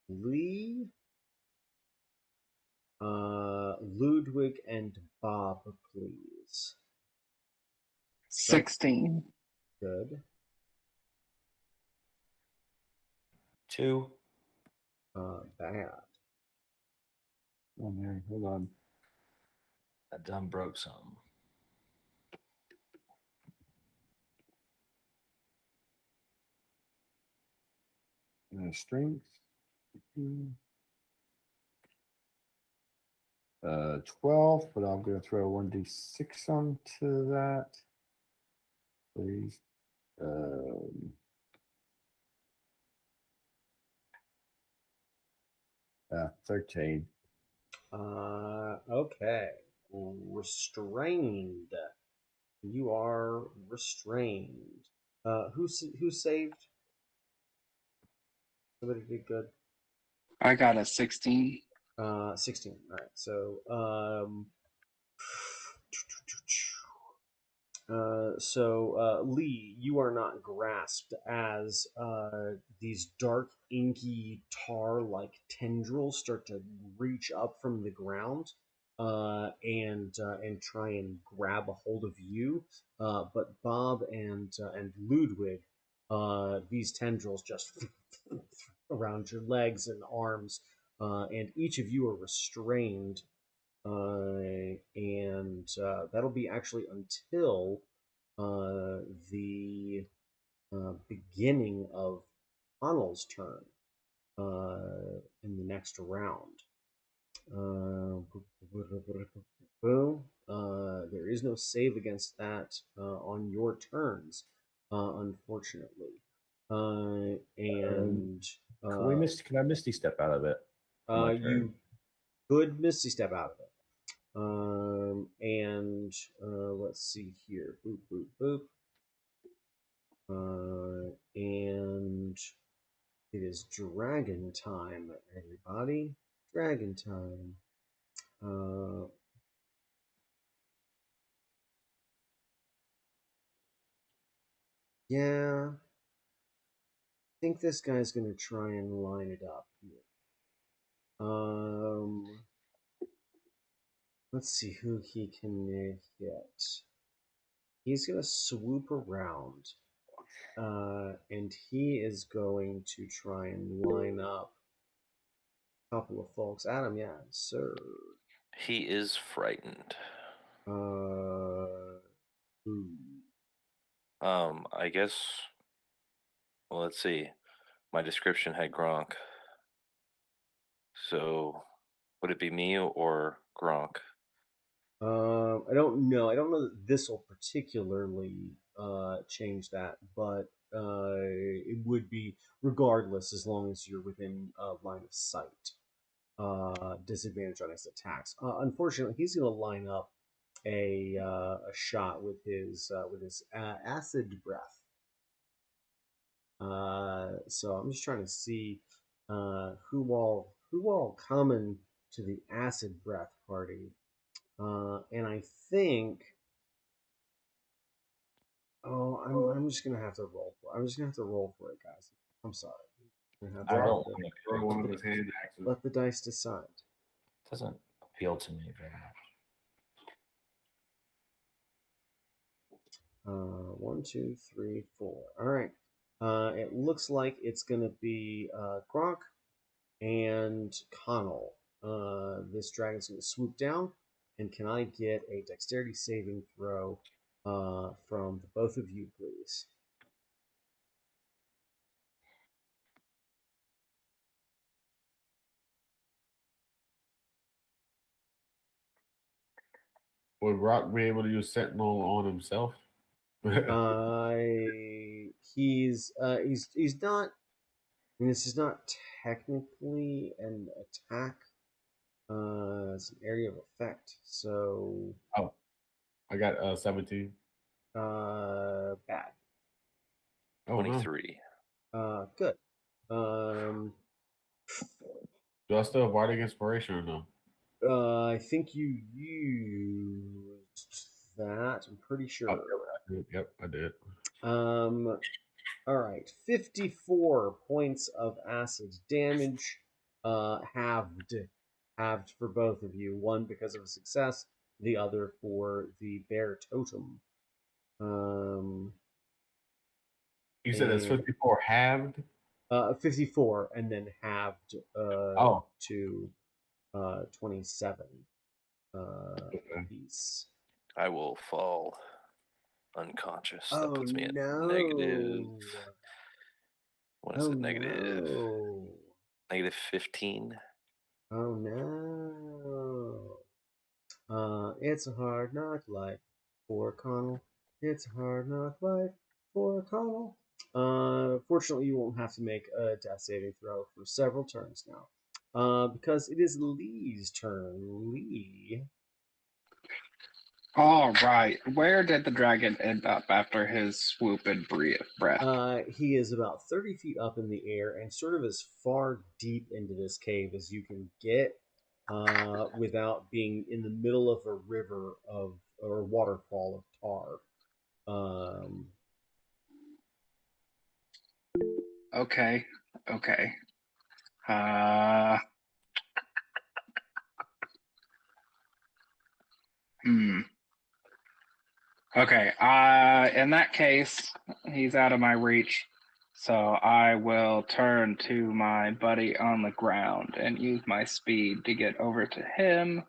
Lee, Ludwig, and Bob, please? 16. Good. 2. Bad. Oh, man, hold on. I done broke something. Strength. 12, but I'm going to throw 1d6 onto that. Please. 13. Okay. Restrained. You are restrained. Who saved? Somebody did good. I got a 16. 16. All right. So Lee, you are not grasped as these dark, inky, tar-like tendrils start to reach up from the ground and try and grab a hold of you. But Bob and Ludwig, these tendrils just around your legs and arms, and each of you are restrained and that'll be actually until the beginning of Connell's turn in the next round. There is no save against that on your turns, unfortunately. And Can I Misty Step out of it? you could Misty Step out of it. And let's see here. Boop, boop, boop. And it is dragon time, everybody. Dragon time. Yeah. I think this guy's going to try and line it up here. Let's see who he can hit. He's going to swoop around. And he is going to try and line up a couple of folks. Adam, yeah, sir. He is frightened. I guess. Well, let's see. My description had Gronk. So, would it be me or Gronk? I don't know. I don't know that this will particularly change that, but it would be regardless as long as you're within line of sight. Disadvantage on his attacks. Unfortunately, he's going to line up a shot with his acid breath. So I'm just trying to see who all coming to the acid breath party. And I think, I'm just gonna have to roll for it. I'm just gonna have to roll for it, guys. I'm sorry. I'm gonna have to I have don't to want to Throw one of his hand axes. let the dice decide. doesn't appeal to me very much. 1, 2, 3, 4. All right. It looks like it's gonna be Gronk and Connell. This dragon's gonna swoop down, and can I get a dexterity saving throw from the both of you, please? Would Rock be able to use Sentinel on himself? He's not. I mean, this is not technically an attack. It's an area of effect. So, Oh, I got 17. bad. Oh, no. 23. Good. Um, Do I still have Bardic Inspiration or no? I think you used that. I'm pretty sure. Yep, I did. All right. 54 points of acid damage, halved for both of you. One because of a success, the other for the bear totem. You said it's 54 halved? 54 and then halved Oh. to 27 Okay. piece. I will fall unconscious. That Oh puts me at no! negative. What is Oh it? Negative. no! Negative 15. Oh no! It's a hard knock life for Connell. It's a hard knock life for Connell. Fortunately, you won't have to make a death saving throw for several turns now. Because it is Lee's turn. Lee. All right. Where did the dragon end up after his swoop and breath? He is about 30 feet up in the air and sort of as far deep into this cave as you can get without being in the middle of a river or waterfall of tar. Okay. Okay. Okay. In that case, he's out of my reach. So I will turn to my buddy on the ground and use my speed to get over to him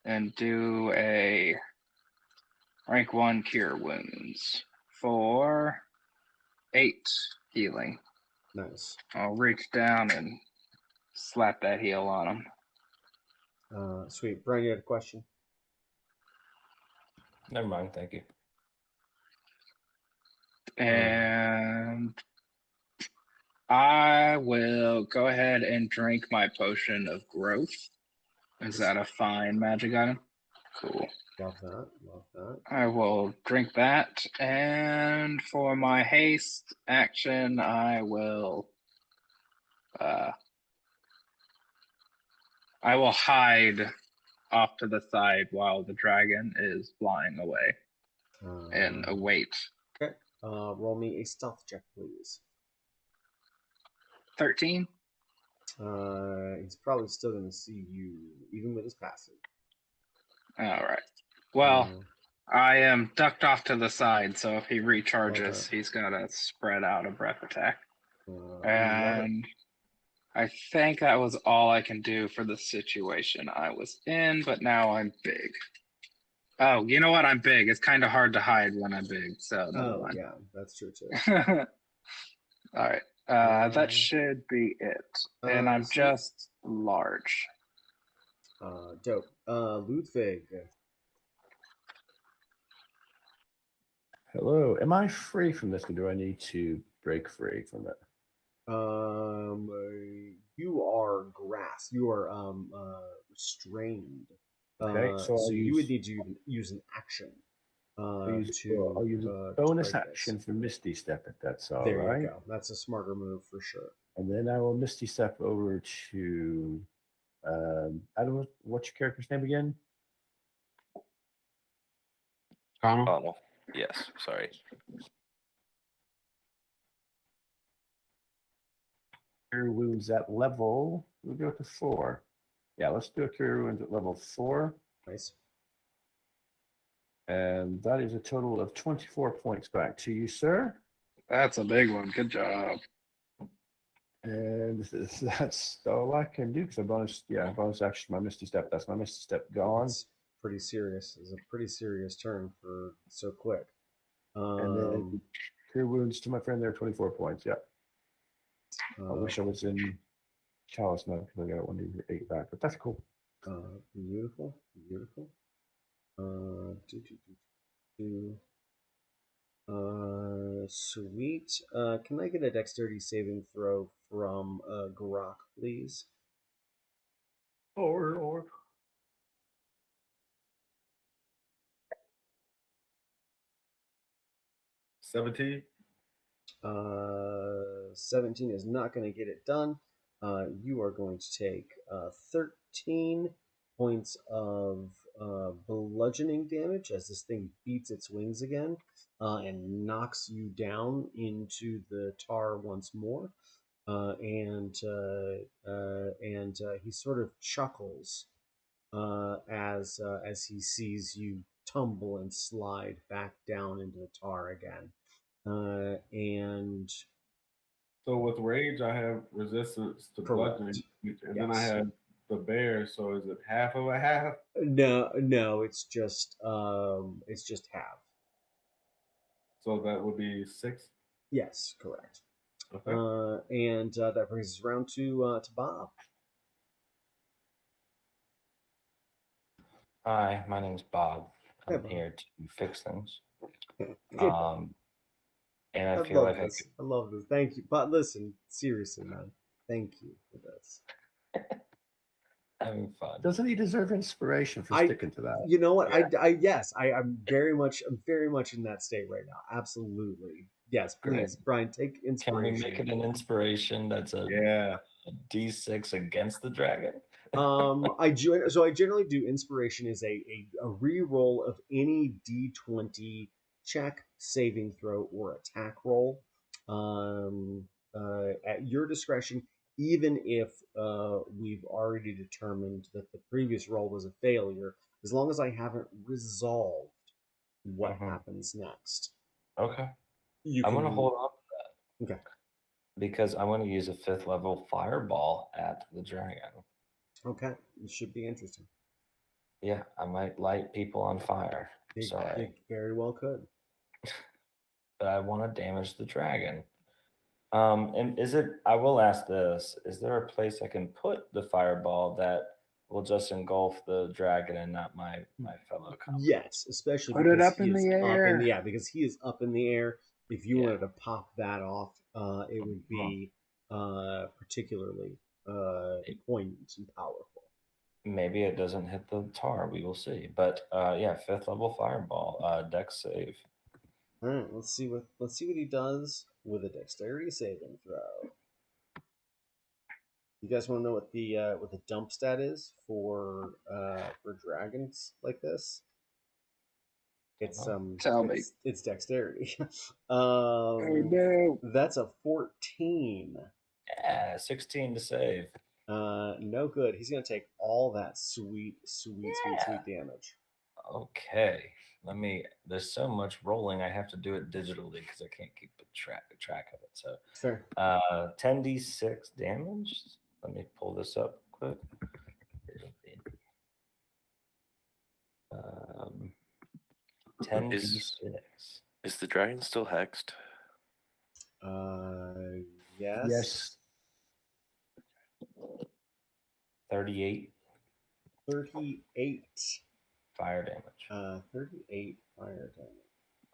and do a rank 1 cure wounds for 8 healing. Nice. I'll reach down and slap that heal on him. Sweet. Brian, you had a question? Never mind, thank you. And I will go ahead and drink my potion of growth. Is that a fine magic item? Cool. Love that. Love that. I will drink that. And for my haste action, I will hide off to the side while the dragon is flying away and await. Okay. Roll me a stealth check, please. 13. He's probably still going to see you, even with his passive. All right. Well, I am ducked off to the side, so if he recharges, he's got to spread out a breath attack. And I think that was all I can do for the situation I was in, but now I'm big. Oh, you know what? I'm big. It's kind of hard to hide when I'm big, so never mind. Yeah, that's true too. All right. That should be it. And I'm just large. Dope. Ludwig. Hello. Am I free from this, or do I need to break free from it? You are grass. You are restrained. Okay, so you would need to use an action I'll use a bonus action for Misty Step if that's all there right. you go. That's a smarter move for sure. And then I will Misty Step over to Adam. What's your character's name again? Connell? Connell. Yes, sorry. Cure wounds at level. We'll go to 4. Yeah, let's do a cure wounds at level 4. Nice. And that is a total of 24 points back to you, sir. That's a big one. Good job. And that's all I can do because bonus action, my Misty Step. That's my Misty Step gone. It's pretty serious. It's a pretty serious turn for so quick. And then cure wounds to my friend there, 24 points. Yeah. I wish I was in Chalice mode because I got 1d8 back, but that's cool. Beautiful, beautiful. Sweet. Can I get a dexterity saving throw from Grok, please? Or 17. 17 is not going to get it done. You are going to take 13 points of bludgeoning damage as this thing beats its wings again and knocks you down into the tar once more. And he sort of chuckles as he sees you tumble and slide back down into the tar again. And So with rage, I have resistance to Correct. bludgeoning, and then I Yes. have the bear. So is it half of a half? no, it's just half. So that would be 6. Yes, correct. Okay. And that brings us around to Bob. Hi, my name's Bob. Hey, I'm Bob. here to fix things. I And I feel love like this. I love this. Thank you. But listen, seriously, man. Thank you for this. having fun. doesn't he deserve inspiration for I- sticking to that? You know what? Yes, I'm very much in that state right now. Absolutely. Yes, please, Brian, take Can we inspiration. make it an inspiration that's a Yeah. D6 against the dragon? I generally do inspiration is a re-roll of any D20 check, saving throw, or attack roll. At your discretion, even if we've already determined that the previous roll was a failure, as long as I haven't resolved what happens next. Okay. You I'm can going to hold on to that. Okay. Because I'm going to use a 5th level fireball at the dragon. Okay, it should be interesting. Yeah, I might light people on fire. Sorry. It very well could. But I want to damage the dragon. And I will ask this, is there a place I can put the fireball that will just engulf the dragon and not my fellow comrades? Yes, especially Put it because up in the air. because he is up in the air. If you wanted to pop that off, it would be particularly poignant and powerful. Maybe it doesn't hit the tar. We will see. But yeah, 5th level fireball, dex save. All right, let's see what he does with a dexterity saving throw. You guys want to know what the dump stat is for dragons like this? It's Tell me. It's dexterity. Oh no. That's a 14. Yeah, 16 to save. No good. He's gonna take all that sweet damage. Okay. There's so much rolling, I have to do it digitally because I can't keep track of it. So Fair. 10d6 damage. Let me pull this up quick. 10d6. Is the dragon still hexed? Yes. Yes. 38 38 fire damage. 38 fire damage.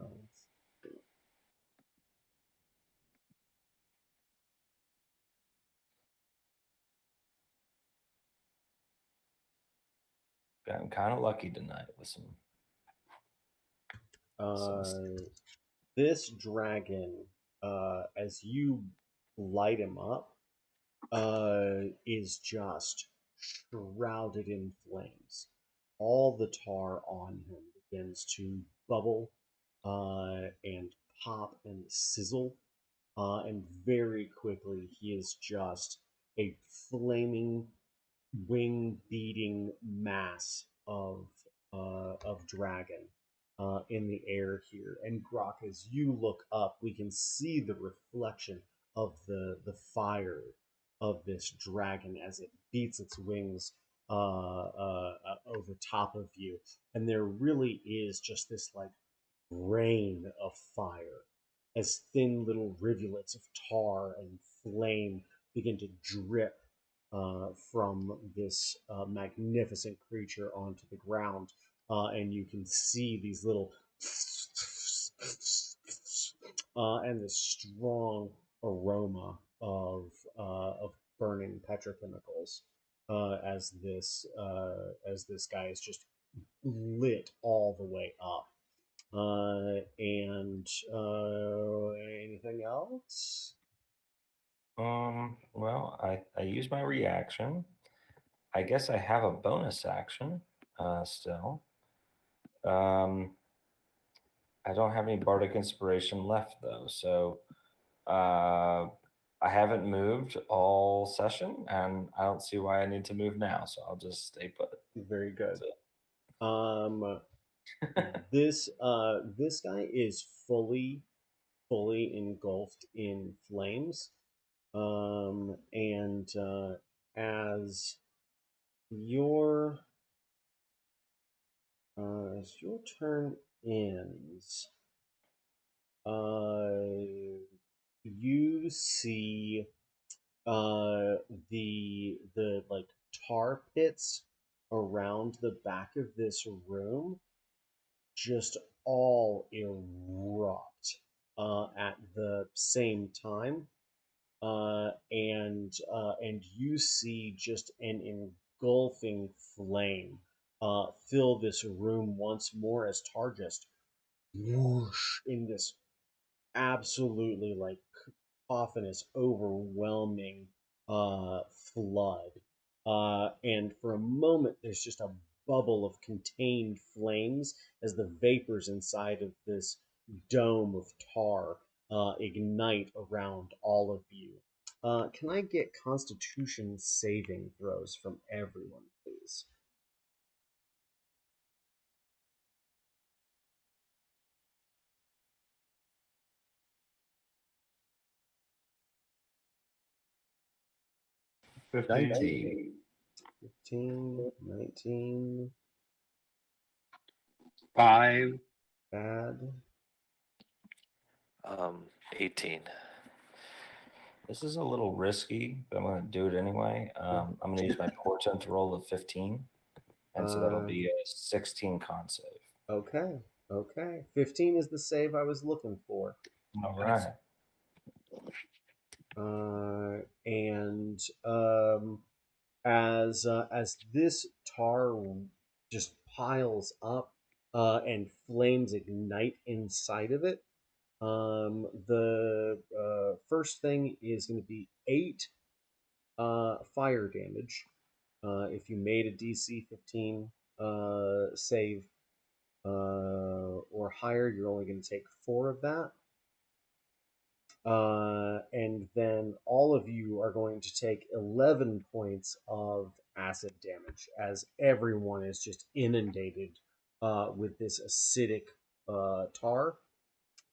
Oh, let's see. I'm kind of lucky tonight with some. This dragon, as you light him up, is just shrouded in flames. All the tar on him begins to bubble and pop and sizzle, and very quickly he is just a flaming, wing-beating mass of dragon in the air here. And Grok, as you look up, we can see the reflection of the fire of this dragon as it beats its wings over top of you, and there really is just this like rain of fire as thin little rivulets of tar and flame begin to drip from this magnificent creature onto the ground, and you can see these little and this strong aroma of burning petrochemicals as this guy is just lit all the way up. And anything else? Well, I use my reaction. I guess I have a bonus action still. I don't have any bardic inspiration left though, so I haven't moved all session, and I don't see why I need to move now. So I'll just stay put. Very good. This guy is fully engulfed in flames, and as your turn ends, you see the like tar pits around the back of this room just all erupt at the same time, and you see just an engulfing flame fill this room once more as tar just whoosh in this absolutely like cacophonous, overwhelming flood. And for a moment, there's just a bubble of contained flames as the vapors inside of this dome of tar ignite around all of you. Can I get Constitution saving throws from everyone, please? $19. 15, 19, 5. bad. 18. This is a little risky, but I'm going to do it anyway. I'm going to use my portent to roll a 15, and so that'll be a 16 con save. Okay. 15 is the save I was looking for. All right. And as this tar just piles up and flames ignite inside of it, the first thing is going to be 8 fire damage. If you made a DC 15 save or higher, you're only going to take 4 of that. And then all of you are going to take 11 points of acid damage as everyone is just inundated with this acidic tar.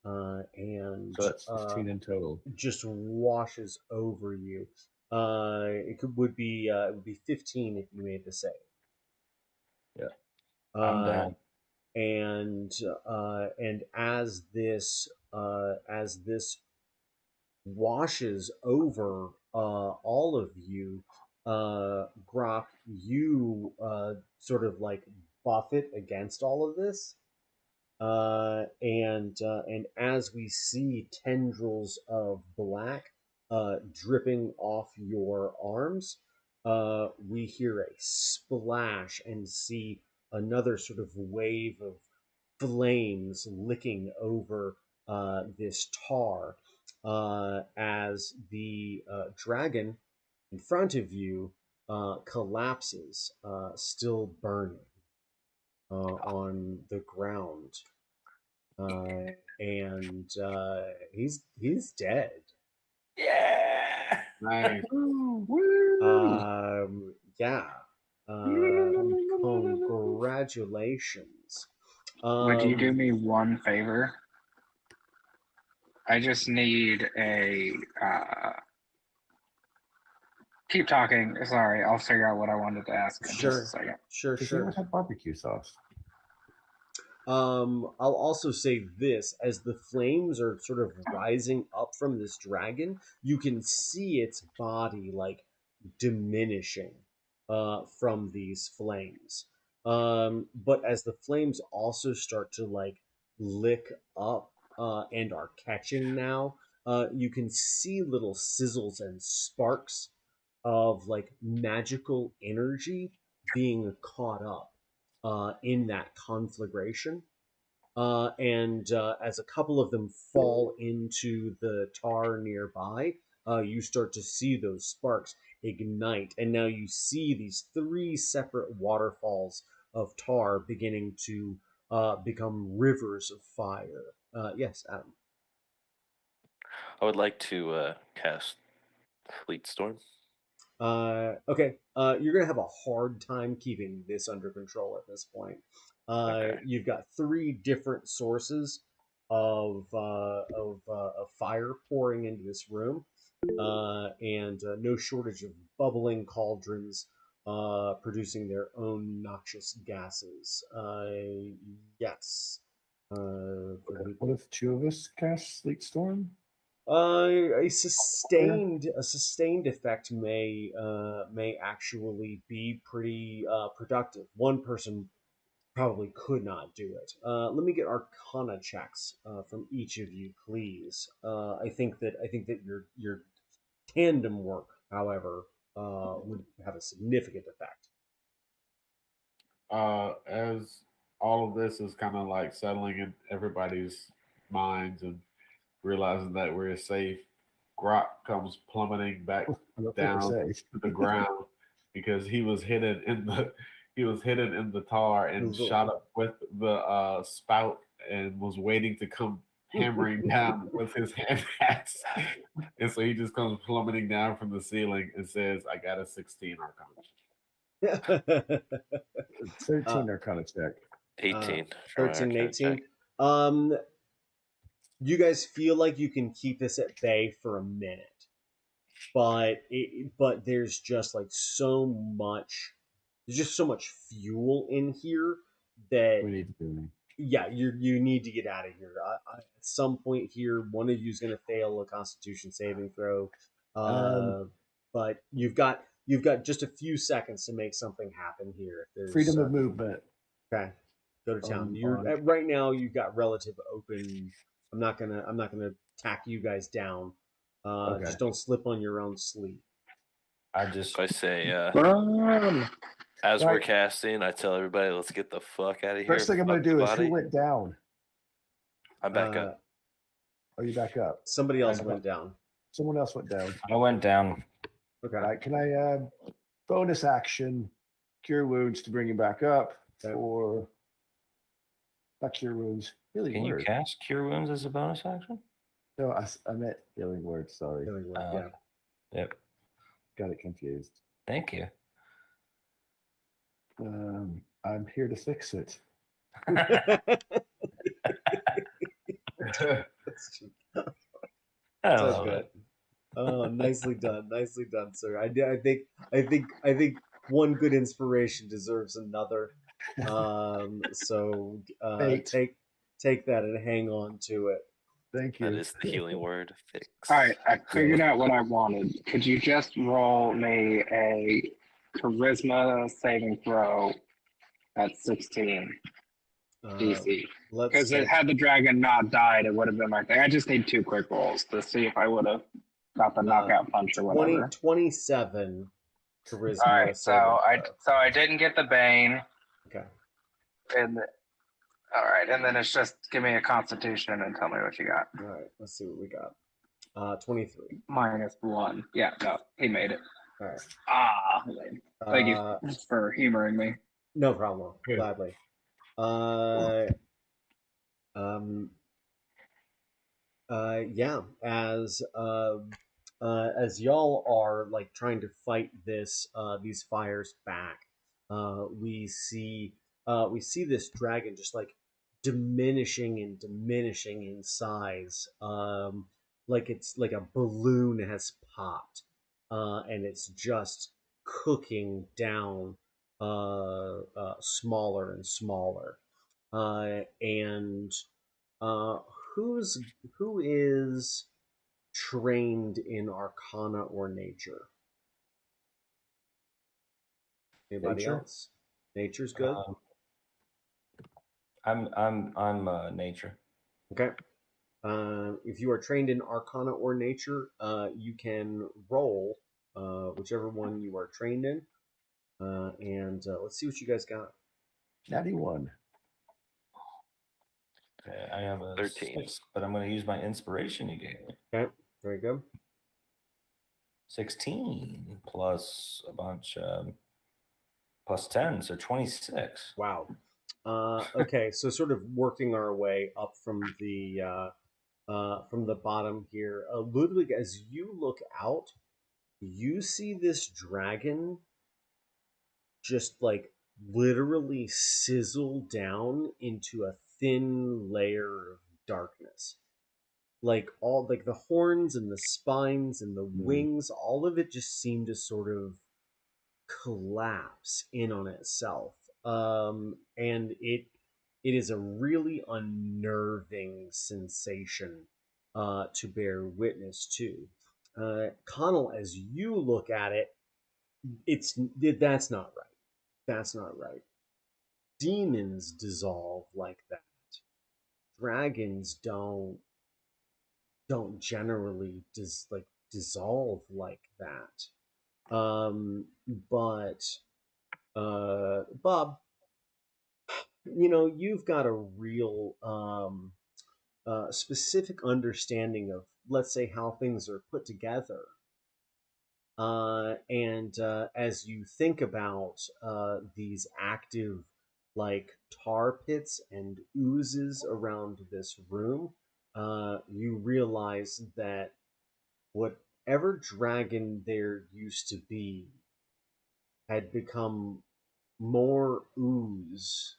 And So that's 15 in total. just washes over you. It would be 15 if you made the save. Yeah, I'm down. And as this washes over all of you, Grok, you sort of like buffet against all of this, and as we see tendrils of black dripping off your arms, we hear a splash and see another sort of wave of flames licking over this tar as the dragon in front of you collapses, still burning on the ground, and he's dead. Yeah. Nice. Yeah. Congratulations. Would you do me one favor? I just need a. Keep talking. Sorry, I'll figure out what I wanted to ask in just a second. Sure. Does anyone have barbecue sauce? I'll also say this: as the flames are sort of rising up from this dragon, you can see its body like diminishing from these flames. But as the flames also start to like lick up and are catching now, you can see little sizzles and sparks of like magical energy being caught up in that conflagration. And as a couple of them fall into the tar nearby, you start to see those sparks ignite. And now you see these 3 separate waterfalls of tar beginning to become rivers of fire. Yes, Adam. I would like to cast Fleet Storm. Okay. You're gonna have a hard time keeping this under control at this point. Okay. You've got 3 different sources of fire pouring into this room, and no shortage of bubbling cauldrons producing their own noxious gases. Yes. What if 2 of us cast Sleet Storm? A sustained effect may actually be pretty productive. One person probably could not do it. Let me get Arcana checks from each of you, please. I think that your tandem work, however, would have a significant effect. As all of this is kind of like settling in everybody's minds and realizing that we're safe, Grok comes plummeting back down to the ground because he was hidden in the tar and shot up with the spout and was waiting to come hammering down with his hand axe. And so he just comes plummeting down from the ceiling and says, "I got a 16 Arcana." 13 Arcana check. 18. 13 and 18. You guys feel like you can keep this at bay for a minute, but there's just like so much fuel in here that We need to do it. Yeah, you need to get out of here. At some point here, one of you is going to fail a Constitution saving throw, but you've got just a few seconds to make something happen here. Freedom of movement. Okay, go to town. Right now you've got relative open. I'm not gonna tack you guys down. Okay. Just don't slip on your own sleep. I say, as Right. we're casting, I tell everybody, let's get the fuck out of here. First thing I'm going to do is who went down? I'm back up. Are you back up? Somebody else went down. Someone else went down. I went down. Okay. All right, can I bonus action cure wounds to bring him back up? Okay. Or not cure wounds. Healing Can you word. cast Cure Wounds as a bonus action? No, I meant healing word. Sorry, Healing word, Oh, yeah. Yep. got it confused. Thank you. I'm here to fix it. I So love good. it. Oh, nicely done, sir. I think one good inspiration deserves another. So Eight. take that and hang on to it. Thank you. That is the healing word. Fix. All right, I figured out what I wanted. Could you just roll me a charisma saving throw at 16 DC? Because had the dragon not died, it would have been my thing. I just need 2 quick rolls to see if I would have got the knockout punch or whatever. 27 charisma. All right, saving throw. so I didn't get the bane, Okay. and All right, and then it's just give me a Constitution and tell me what you got. All right, let's see what we got. 23. -1. Yeah, no, he made it. All right. Ah, lame. Thank you for humoring me. No problem. Good. Gladly. Yeah. As y'all are like trying to fight these fires back, we see this dragon just like diminishing and diminishing in size, like it's like a balloon has popped, and it's just cooking down, smaller and smaller, and uh, who is trained in Arcana or Nature? Anybody Nature. else? Nature's good. I'm nature. Okay. If you are trained in Arcana or Nature, you can roll whichever one you are trained in, and let's see what you guys got. 91. Okay, I have a 13. 6, but I'm going to use my inspiration you gave me. Okay, very good. 16 plus a bunch, plus 10, so 26. Wow. Okay, so sort of working our way up from the bottom here, Ludwig. As you look out, you see this dragon just like literally sizzle down into a thin layer of darkness. Like all like the horns and the spines and the wings, all of it just seemed to sort of collapse in on itself. And it is a really unnerving sensation to bear witness to. Connell, as you look at it, that's not right. That's not right. Demons dissolve like that. Dragons don't generally dissolve like that. But Bob, you've got a real specific understanding of, let's say, how things are put together. And as you think about these active, like, tar pits and oozes around this room, you realize that whatever dragon there used to be had become more ooze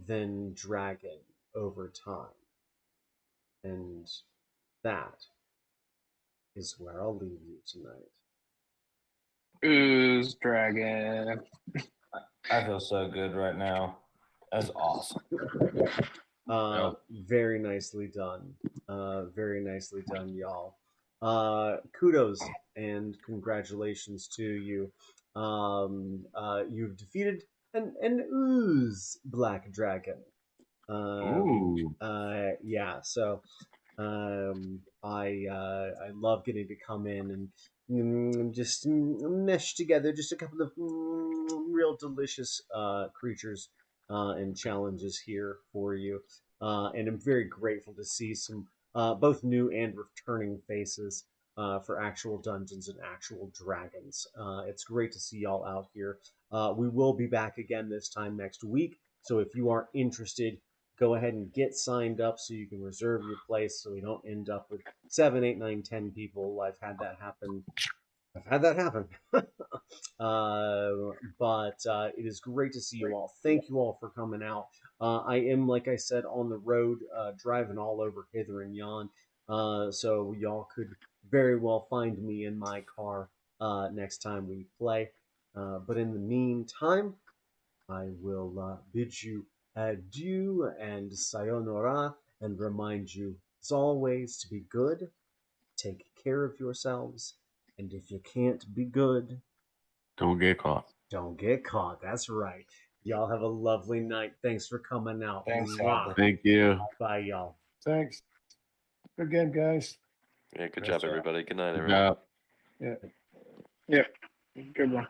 than dragon over time. And that is where I'll leave you tonight. Ooze dragon. I feel so good right now. That's awesome. Very nicely done. Very nicely done, y'all. Kudos and congratulations to you. You've defeated an ooze black dragon. Ooh. Yeah. So, I love getting to come in and just mesh together just a couple of real delicious creatures and challenges here for you. And I'm very grateful to see some both new and returning faces for actual dungeons and actual dragons. It's great to see y'all out here. We will be back again this time next week. So if you are interested, go ahead and get signed up so you can reserve your place so we don't end up with 7, 8, 9, 10 people. I've had that happen. But it is great to see you all. Thank you all for coming out. I am, like I said, on the road, driving all over hither and yon. So y'all could very well find me in my car next time we play. But in the meantime, I will bid you adieu and sayonara, and remind you, as always, to be good, take care of yourselves, and if you can't be good, Don't get caught. don't get caught. That's right. Y'all have a lovely night. Thanks for coming out. Thanks, Mwah. Andy. Thank you. Bye, y'all. Thanks. Good game, guys. Yeah, good Nice job, job. everybody. Good night, Good everyone. job. Yeah. Good one.